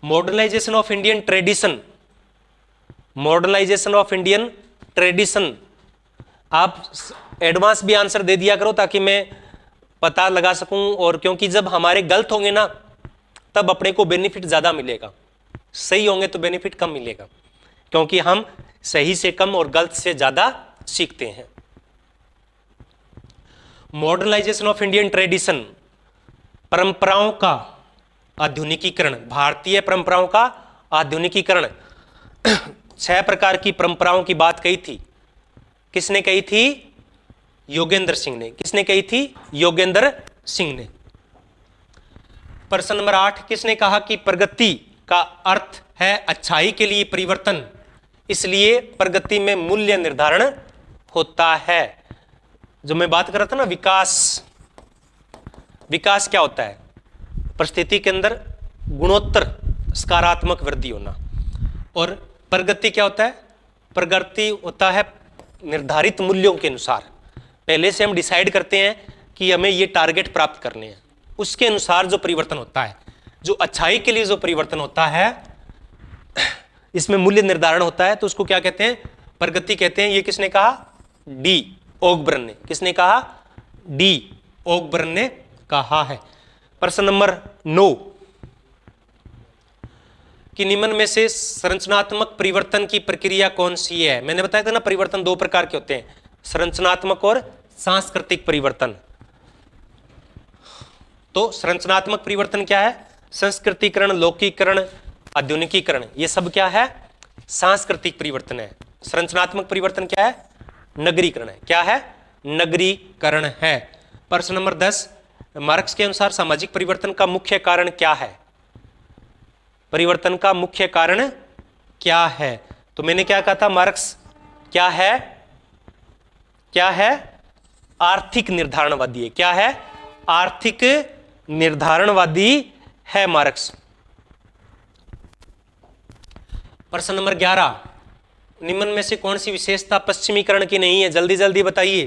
Modernisation of Indian tradition, modernisation of Indian tradition, आप एडवांस भी आंसर दे दिया करो ताकि मैं पता लगा सकूं, और क्योंकि जब हमारे गलत होंगे ना तब अपने को बेनिफिट ज्यादा मिलेगा, सही होंगे तो बेनिफिट कम मिलेगा, क्योंकि हम सही से कम और गलत से ज्यादा सीखते हैं। मॉडर्नाइजेशन ऑफ इंडियन ट्रेडिशन, परंपराओं का आधुनिकीकरण, भारतीय परंपराओं का आधुनिकीकरण। 6 प्रकार की परंपराओं की बात कही थी, किसने कही थी? योगेंद्र सिंह ने। किसने कही थी? योगेंद्र सिंह ने। प्रश्न नंबर 8, किसने कहा कि प्रगति का अर्थ है अच्छाई के लिए परिवर्तन, इसलिए प्रगति में मूल्य निर्धारण होता है? जो मैं बात कर रहा था ना, विकास, विकास क्या होता है? परिस्थिति के अंदर गुणोत्तर सकारात्मक वृद्धि होना। और प्रगति क्या होता है? प्रगति होता है निर्धारित मूल्यों के अनुसार। पहले से हम डिसाइड करते हैं कि हमें ये टारगेट प्राप्त करने हैं, उसके अनुसार जो परिवर्तन होता है, जो अच्छाई के लिए जो परिवर्तन होता है, इसमें मूल्य निर्धारण होता है, तो उसको क्या कहते हैं? प्रगति कहते हैं। ये किसने कहा? डी ओकबर्न ने। किसने कहा? डी ओकबर्न ने कहा है। प्रश्न नंबर 9, कि निम्न में से संरचनात्मक परिवर्तन की प्रक्रिया कौन सी है? मैंने बताया था ना, परिवर्तन 2 प्रकार के होते हैं, संरचनात्मक और सांस्कृतिक परिवर्तन। तो संरचनात्मक परिवर्तन क्या है? संस्कृतिकरण, लौकिकरण, आधुनिकीकरण, ये सब क्या है? सांस्कृतिक परिवर्तन है। संरचनात्मक परिवर्तन क्या है? नगरीकरण है। क्या है? नगरीकरण है। प्रश्न नंबर 10, मार्क्स के अनुसार सामाजिक परिवर्तन का मुख्य कारण क्या है? परिवर्तन का मुख्य कारण क्या है? तो मैंने क्या कहा था? मार्क्स क्या है? क्या है? आर्थिक निर्धारणवादी है। क्या है? आर्थिक निर्धारणवादी है मार्क्स। प्रश्न नंबर 11, निम्न में से कौन सी विशेषता पश्चिमीकरण की नहीं है? जल्दी जल्दी बताइए।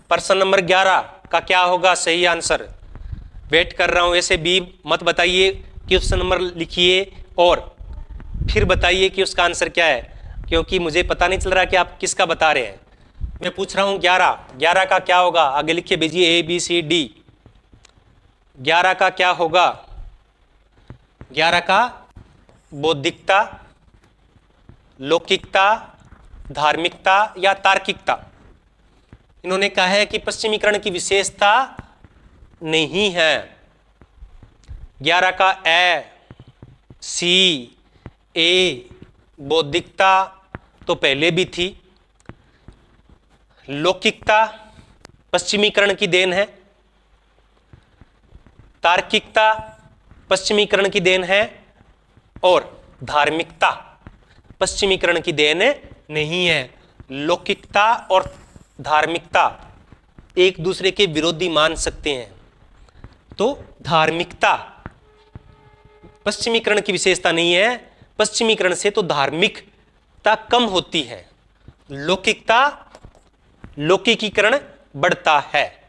प्रश्न नंबर 11 का क्या होगा सही आंसर? वेट कर रहा हूं। ऐसे भी मत बताइए कि उसका नंबर लिखिए और फिर बताइए कि उसका आंसर क्या है, क्योंकि मुझे पता नहीं चल रहा कि आप किसका बता रहे हैं। मैं पूछ रहा हूं 11 का क्या होगा? आगे लिखिए भेजिए ABCD। 11 का क्या होगा? 11 का बौद्धिकता, लौकिकता, धार्मिकता या तार्किकता। इन्होंने कहा है कि पश्चिमीकरण की विशेषता नहीं है। 11 का A, C, A, बौद्धिकता तो पहले भी थी, लौकिकता पश्चिमीकरण की देन है, तार्किकता पश्चिमीकरण की देन है, और धार्मिकता पश्चिमीकरण की देन नहीं है। लौकिकता और धार्मिकता एक दूसरे के विरोधी मान सकते हैं, तो धार्मिकता पश्चिमीकरण की विशेषता नहीं है। पश्चिमीकरण से तो धार्मिकता कम होती है, लौकिकीकरण बढ़ता है।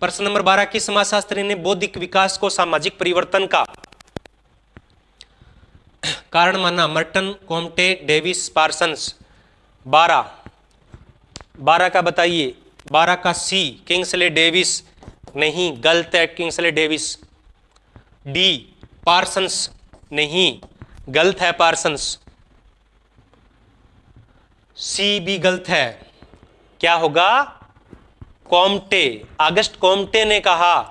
प्रश्न नंबर 12, किस समाजशास्त्री ने बौद्धिक विकास को सामाजिक परिवर्तन का कारण माना? Merton, Comte, Davis, Parsons. 12 का बताइए। 12 का C, किंग्सले डेविस नहीं, गलत है, किंग्सले डेविस। डी, पार्सन्स नहीं, गलत है, पार्सन्स। सी भी गलत है। क्या होगा? कॉम्टे। अगस्ट कॉम्टे ने कहा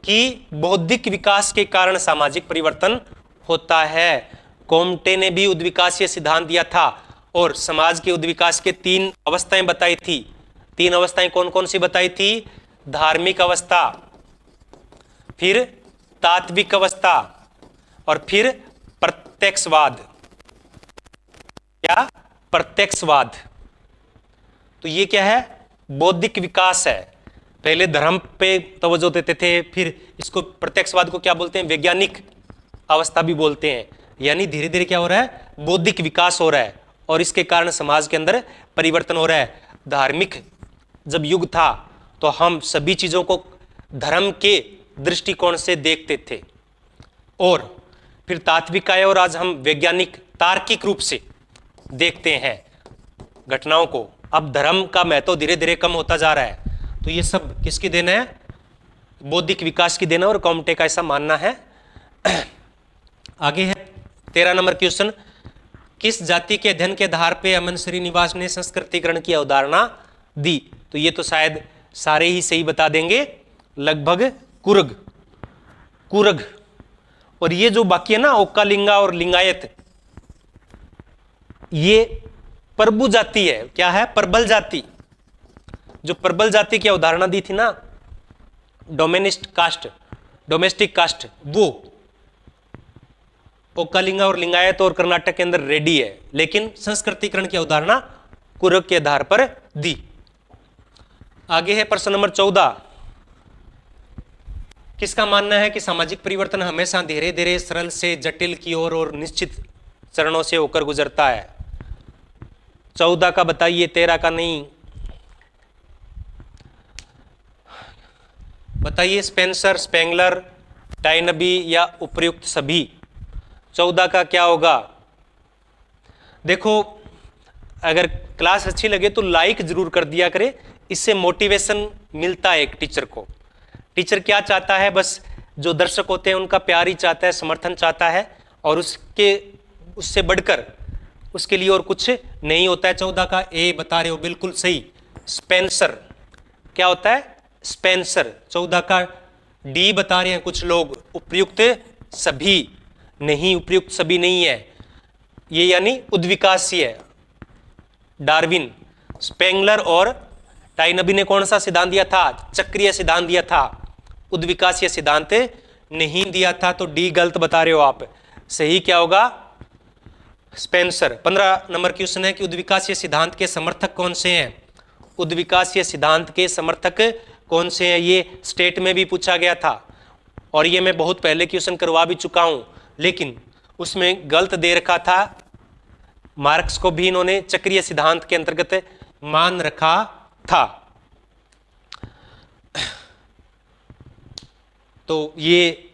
कि बौद्धिक विकास के कारण सामाजिक परिवर्तन होता है। कॉम्टे ने भी उद्विकासीय सिद्धांत दिया था और समाज के उद्विकास के 3 अवस्थाएं बताई थी। 3 अवस्थाएं कौन कौन सी बताई थी? धार्मिक अवस्था, फिर तात्विक अवस्था और फिर प्रत्यक्षवाद। क्या? प्रत्यक्षवाद। तो ये क्या है? बौद्धिक विकास है। पहले धर्म पे तवज्जो देते थे, फिर इसको प्रत्यक्षवाद को क्या बोलते हैं? वैज्ञानिक अवस्था भी बोलते हैं। यानी धीरे धीरे क्या हो रहा है? बौद्धिक विकास हो रहा है और इसके कारण समाज के अंदर परिवर्तन हो रहा है। धार्मिक जब युग था तो हम सभी चीजों को धर्म के दृष्टिकोण से देखते थे और फिर तात्विक आए और आज हम वैज्ञानिक तार्किक रूप से देखते हैं घटनाओं को। अब धर्म का महत्व धीरे धीरे कम होता जा रहा है। तो ये सब किसकी देन है? बौद्धिक विकास की देन है और कॉम्टे का ऐसा मानना है। आगे है 13 नंबर क्वेश्चन। किस जाति के अध्ययन के आधार पे अमन श्रीनिवास ने संस्कृतिकरण की अवधारणा दी? तो ये तो शायद सारे ही सही बता देंगे, लगभग कुर्ग। कुर्ग। और ये जो बाकी है ना, ओक्कालिंगा और लिंगायत, ये प्रभु जाति है। क्या है? प्रबल जाति। जो प्रबल जाति की अवधारणा दी थी ना, डोमेस्टिक कास्ट, वो ओक्कालिंगा और लिंगायत और कर्नाटक के अंदर रेडी है, लेकिन संस्कृतिकरण की अवधारणा कुर्ग के आधार पर दी। आगे है प्रश्न नंबर 14। किसका मानना है कि सामाजिक परिवर्तन हमेशा धीरे धीरे सरल से जटिल की ओर और निश्चित चरणों से होकर गुजरता है? 14 का बताइए, 13 का नहीं। बताइए स्पेंसर, स्पेंगलर, टाइनबी या उपयुक्त सभी। 14 का क्या होगा? देखो, अगर क्लास अच्छी लगे तो लाइक जरूर कर दिया करे, इससे मोटिवेशन मिलता है एक टीचर को। टीचर क्या चाहता है? बस जो दर्शक होते हैं उनका प्यार ही चाहता है, समर्थन चाहता है, और उससे बढ़कर उसके लिए और कुछ नहीं होता है। 14 का ए बता रहे हो, बिल्कुल सही। स्पेंसर क्या होता है? स्पेंसर। 14 का डी बता रहे हैं कुछ लोग, उपयुक्त सभी। नहीं, उपयुक्त सभी नहीं है ये, यानी उद्विकासीय है। डार्विन, स्पेंगलर और टाइनबी ने कौन सा सिद्धांत दिया था? चक्रीय सिद्धांत दिया था, उद्विकासीय सिद्धांत नहीं दिया था। तो डी गलत बता रहे हो आप। सही क्या होगा? स्पेंसर। 15 नंबर क्वेश्चन है कि उद्विकासीय सिद्धांत के समर्थक कौन से हैं? उद्विकासीय सिद्धांत के समर्थक कौन से हैं? ये स्टेट में भी पूछा गया था और ये मैं बहुत पहले क्वेश्चन करवा भी चुका हूं, लेकिन उसमें गलत दे रखा था। मार्क्स को भी इन्होंने चक्रीय सिद्धांत के अंतर्गत मान रखा था। तो ये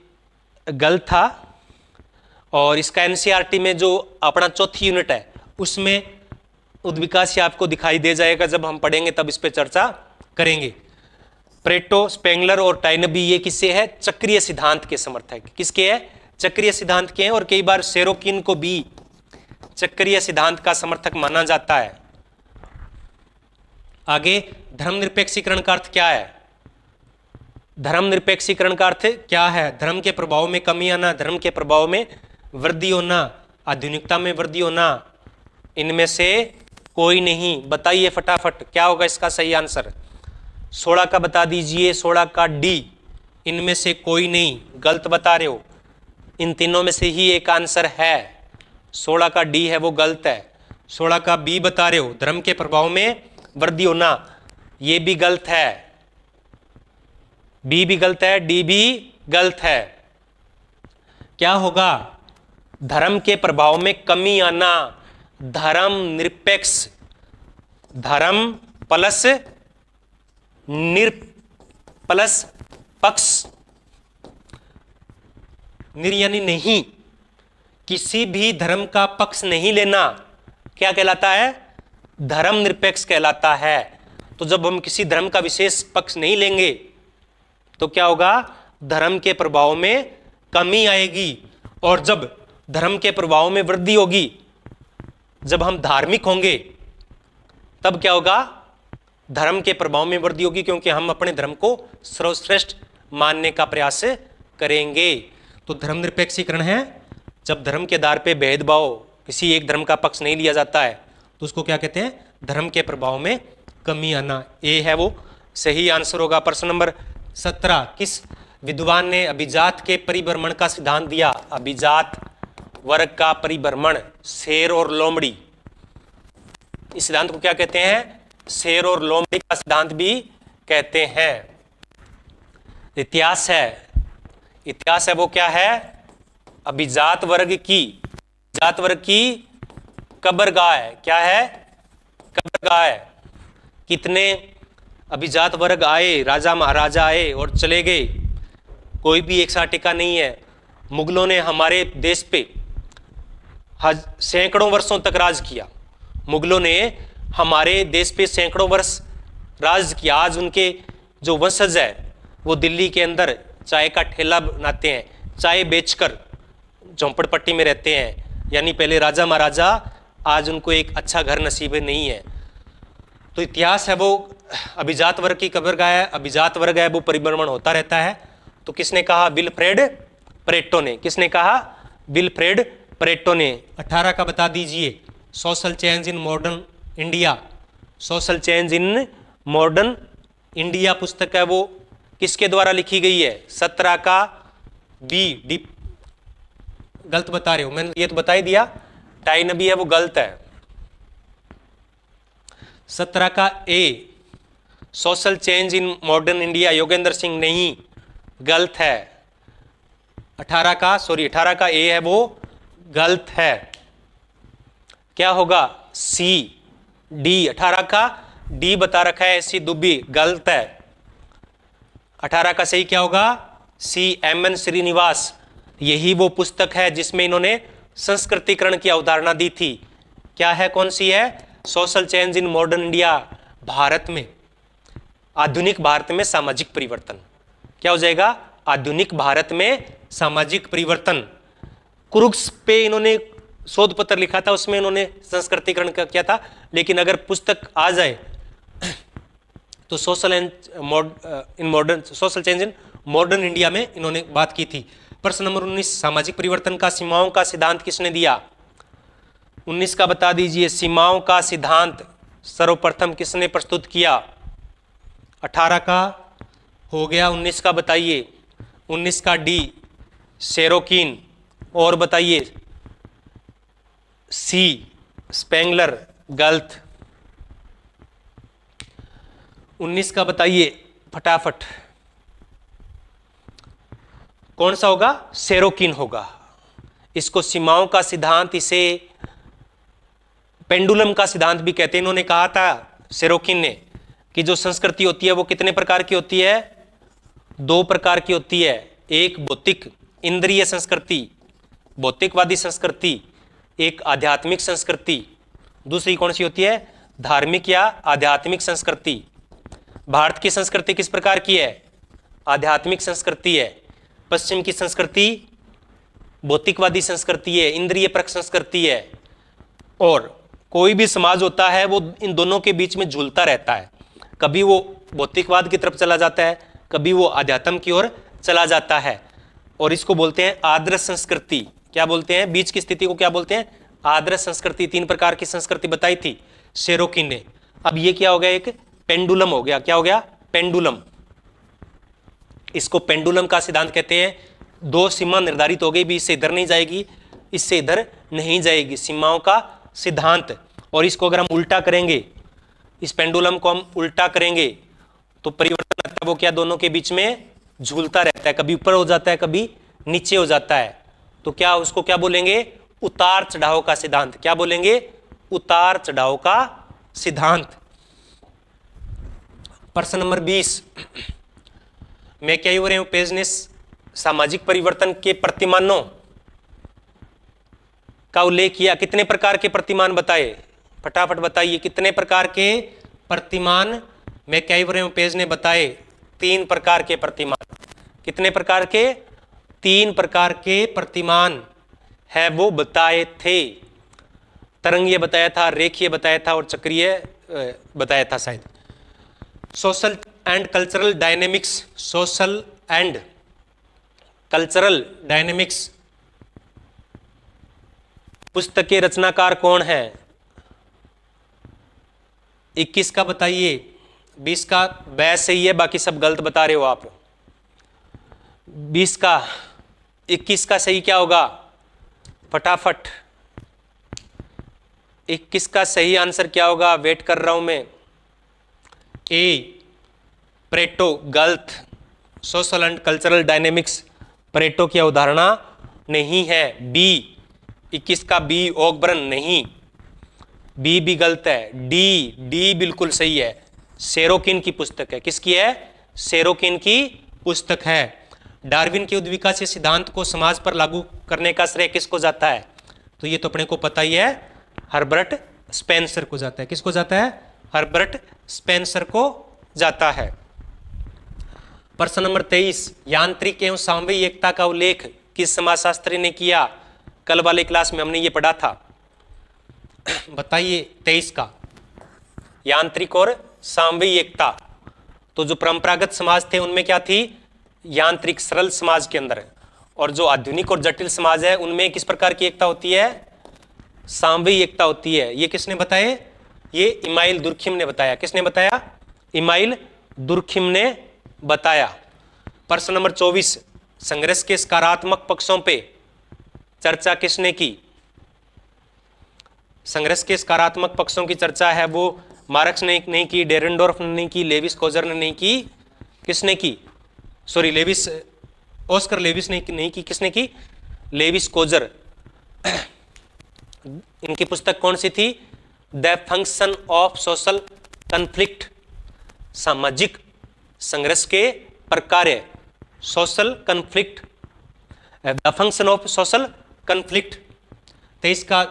गलत था। और इसका एनसीईआरटी में जो अपना चौथी यूनिट है उसमें उद्विकासीय आपको दिखाई दे जाएगा। जब हम पढ़ेंगे तब इस पे चर्चा करेंगे। प्रेटो, स्पेंगलर और टाइनबी ये किससे है? चक्रीय सिद्धांत के समर्थक। किसके है? चक्रीय सिद्धांत के हैं। और कई बार सेरोकिन को भी चक्रीय सिद्धांत का समर्थक माना जाता है। आगे धर्मनिरपेक्षीकरण का अर्थ क्या है? धर्मनिरपेक्षीकरण का अर्थ क्या है? धर्म के प्रभाव में कमी आना, धर्म के प्रभाव में वृद्धि होना, आधुनिकता में वृद्धि होना, इनमें से कोई नहीं। बताइए फटाफट क्या होगा इसका सही आंसर? 16 का बता दीजिए। 16 का डी, इनमें से कोई नहीं। गलत बता रहे हो। इन तीनों में से ही एक आंसर है। 16 का डी है वो गलत है। 16 का बी बता रहे हो, धर्म के प्रभाव में वृद्धि होना, ये भी गलत है। बी भी गलत है, डी भी गलत है। क्या होगा? धर्म के प्रभाव में कमी आना। धर्म निरपेक्ष, धर्म प्लस प्लस पक्ष, निर यानी नहीं, किसी भी धर्म का पक्ष नहीं लेना क्या कहलाता है? धर्म निरपेक्ष कहलाता है। तो जब हम किसी धर्म का विशेष पक्ष नहीं लेंगे तो क्या होगा? धर्म के प्रभाव में कमी आएगी। और जब धर्म के प्रभाव में वृद्धि होगी, जब हम धार्मिक होंगे, तब क्या होगा? धर्म के प्रभाव में वृद्धि होगी, क्योंकि हम अपने धर्म को सर्वश्रेष्ठ मानने का प्रयास करेंगे। तो धर्मनिरपेक्षीकरण है जब धर्म के आधार पे भेदभाव, किसी एक धर्म का पक्ष नहीं लिया जाता है, तो उसको क्या कहते हैं? धर्म के प्रभाव में कमी आना। ए है वो सही आंसर होगा। प्रश्न नंबर 17, किस विद्वान ने अभिजात के परिभ्रमण का सिद्धांत दिया? अभिजात वर्ग का परिभ्रमण, शेर और लोमड़ी। इस सिद्धांत को क्या कहते हैं? शेर और लोमड़ी का सिद्धांत भी कहते हैं। इतिहास है वो क्या है? अभिजात वर्ग की कब्रगाह है। क्या है? कब्रगाह है। कितने अभिजात वर्ग आए, राजा महाराजा आए और चले गए, कोई भी एक साथ टिका नहीं है। मुगलों ने हमारे देश पे सैकड़ों वर्षों तक राज किया। मुगलों ने हमारे देश पे सैकड़ों वर्ष राज किया। आज उनके जो वंशज है वो दिल्ली के अंदर चाय का ठेला बनाते हैं, चाय बेचकर झोंपड़पट्टी में रहते हैं। यानी पहले राजा महाराजा, आज उनको एक अच्छा घर नसीब नहीं है। तो इतिहास है वो अभिजात वर्ग की कब्रगाह है, अभिजात वर्ग है वो परिभ्रमण होता रहता है। तो किसने कहा? विल्फ्रेड परेटो ने। किसने कहा? विल्फ्रेड परेटो ने। 18 का बता दीजिए। Social change in modern India. Social change in modern India पुस्तक है वो किसके द्वारा लिखी गई है? 17 का बी। गलत बता रहे हो, मैंने ये तो बता ही दिया। टाइनबी है वो गलत है। 17 का A, social change in modern India, Yogendra Singh नहीं, गलत है। 18 का ए है वो गलत है। क्या होगा? C D. 18 का डी बता रखा है सी दुबी, गलत है। 18 का सही क्या होगा? सी एम.एन. श्रीनिवास। यही वो पुस्तक है जिसमें इन्होंने संस्कृतिकरण की अवधारणा दी थी। क्या है? कौन सी है? Social change in modern India. Bharat में, आधुनिक भारत में सामाजिक परिवर्तन। क्या हो जाएगा? आधुनिक भारत में सामाजिक परिवर्तन। क्रुक्स पे इन्होंने शोध पत्र लिखा था, उसमें इन्होंने संस्कृतिकरण का किया था। लेकिन अगर पुस्तक आ जाए तो social change in modern India में इन्होंने बात की थी। प्रश्न नंबर 19, सामाजिक परिवर्तन का सीमाओं का सिद्धांत किसने दिया? 19 का बता दीजिए। सीमाओं का सिद्धांत सर्वप्रथम किसने प्रस्तुत किया? 18 का हो गया। 19 का बताइए। 19 का डी, शेरोकिन। और बताइए। सी, स्पेंगलर, गलत। 19 का बताइए फटाफट। कौन सा होगा? शेरोकिन होगा। इसको सीमाओं का सिद्धांत, इसे पेंडुलम का सिद्धांत भी कहते हैं। इन्होंने कहा था, शेरोकिन ने, कि जो संस्कृति होती है वो कितने प्रकार की होती है? 2 प्रकार की होती है। एक भौतिक इंद्रिय संस्कृति, भौतिकवादी संस्कृति। एक आध्यात्मिक संस्कृति। दूसरी कौन सी होती है? धार्मिक या आध्यात्मिक संस्कृति। भारत की संस्कृति किस प्रकार की है? आध्यात्मिक संस्कृति है। पश्चिम की संस्कृति भौतिकवादी संस्कृति है, इंद्रिय परक संस्कृति है। और कोई भी समाज होता है वो इन दोनों के बीच में झूलता रहता है। कभी वो भौतिकवाद की तरफ चला जाता है, कभी वो आध्यात्म की ओर चला जाता है। और इसको बोलते हैं आदर्श संस्कृति। क्या बोलते हैं? बीच की स्थिति को क्या बोलते हैं? आदर्श संस्कृति। 3 प्रकार की संस्कृति बताई थी शेरोकिन ने। अब ये क्या हो गया? एक पेंडुलम हो गया। क्या हो गया? पेंडुलम। इसको पेंडुलम का सिद्धांत कहते हैं। 2 सीमा निर्धारित हो गई भी, इससे इधर नहीं जाएगी, इससे इधर नहीं जाएगी, सीमाओं का सिद्धांत। और इसको अगर हम उल्टा करेंगे, इस पेंडुलम को हम उल्टा करेंगे तो परिवर्तन आता है वो क्या? दोनों के बीच में झूलता रहता है, कभी ऊपर हो जाता है, कभी नीचे हो जाता है। तो क्या उसको क्या बोलेंगे? उतार चढ़ाव का सिद्धांत। क्या बोलेंगे? उतार चढ़ाव का सिद्धांत। प्रश्न नंबर 20, मैं क्या हो रहे हूं? पेज ने सामाजिक परिवर्तन के प्रतिमानों का उल्लेख किया। कितने प्रकार के प्रतिमान बताए? फटाफट बताइए। कितने प्रकार के प्रतिमान मैं क्या हो रहे हूं? पेज ने बताए। 3 प्रकार के प्रतिमान। कितने प्रकार के? 3 प्रकार के प्रतिमान है वो बताए थे। तरंगीय बताया था, रेखीय बताया था और चक्रीय बताया था शायद। Social and cultural dynamics. Social and cultural dynamics पुस्तक के रचनाकार कौन है? 21 का बताइए। 20 का बैस सही है, बाकी सब गलत बता रहे हो आप। 20 का 21 का सही क्या होगा? फटाफट 21 का सही आंसर क्या होगा, वेट कर रहा हूं मैं। ए परेटो गलत, social and cultural dynamics Pareto की अवधारणा नहीं है। बी 21 का बी ओकबर्न नहीं, बी भी गलत है। डी बिल्कुल सही है, सेरोकिन की पुस्तक है। किसकी है, सेरोकिन की पुस्तक है। डार्विन के उद्विका से सिद्धांत को समाज पर लागू करने का श्रेय किसको जाता है, तो ये तो अपने को पता ही है, हर्बर्ट स्पेंसर को जाता है। किसको जाता है, हर्बर्ट स्पेंसर को जाता है। प्रश्न नंबर 23, यांत्रिक एवं सामयिक एकता का उल्लेख किस समाजशास्त्री ने किया। कल वाले क्लास में हमने ये पढ़ा था, बताइए 23 का, यांत्रिक और सामयिक एकता। तो जो परंपरागत समाज थे उनमें क्या थी, यांत्रिक सरल समाज के अंदर, और जो आधुनिक और जटिल समाज है उनमें किस प्रकार की एकता होती है, सामयिक एकता होती है। ये किसने बताया, ये इमाइल दुर्खिम ने बताया। किसने बताया, इमाइल दुर्खिम ने बताया। प्रश्न नंबर 24, संघर्ष के सकारात्मक पक्षों पे चर्चा किसने की। संघर्ष के सकारात्मक पक्षों की चर्चा है वो मार्क्स ने नहीं की, डेरेंडोर्फ ने नहीं की, लेविस कोजर ने नहीं की। किसने की, सॉरी लेविस, ऑस्कर लेविस ने नहीं की, किसने की, लेविस कोजर। इनकी पुस्तक कौन सी थी, the function of social conflict, सामाजिक संघर्ष के प्रकार्य, social conflict, the function of social conflict. 23 का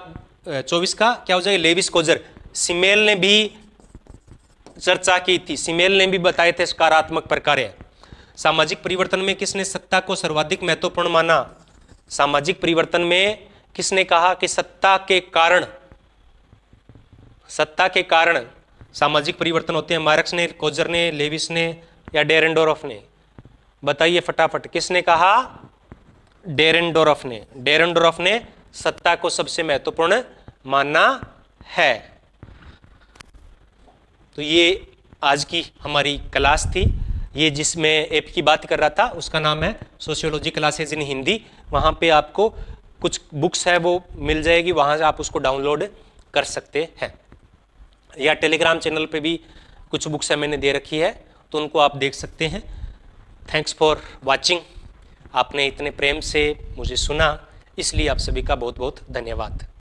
24 का क्या हो जाएगा, लेविस कोजर। सिमेल ने भी चर्चा की थी, सिमेल ने भी बताए थे सकारात्मक प्रकार्य। सामाजिक परिवर्तन में किसने सत्ता को सर्वाधिक महत्वपूर्ण माना। सामाजिक परिवर्तन में किसने कहा कि सत्ता के कारण सामाजिक परिवर्तन होते हैं, मार्क्स ने, कोजर ने, लेविस ने या डेरेंडोर्फ ने। बताइए फटाफट, किसने कहा, डेरेंडोर्फ ने। डेरेंडोर्फ ने सत्ता को सबसे महत्वपूर्ण माना है। तो ये आज की हमारी क्लास थी, ये जिसमें ऐप की बात कर रहा था उसका नाम है सोशियोलॉजी क्लासेज इन हिंदी। वहाँ पे आपको कुछ बुक्स है वो मिल जाएगी, वहाँ से आप उसको डाउनलोड कर सकते हैं, या टेलीग्राम चैनल पे भी कुछ बुक्स है मैंने दे रखी है, तो उनको आप देख सकते हैं। थैंक्स फॉर वाचिंग, आपने इतने प्रेम से मुझे सुना, इसलिए आप सभी का बहुत बहुत धन्यवाद।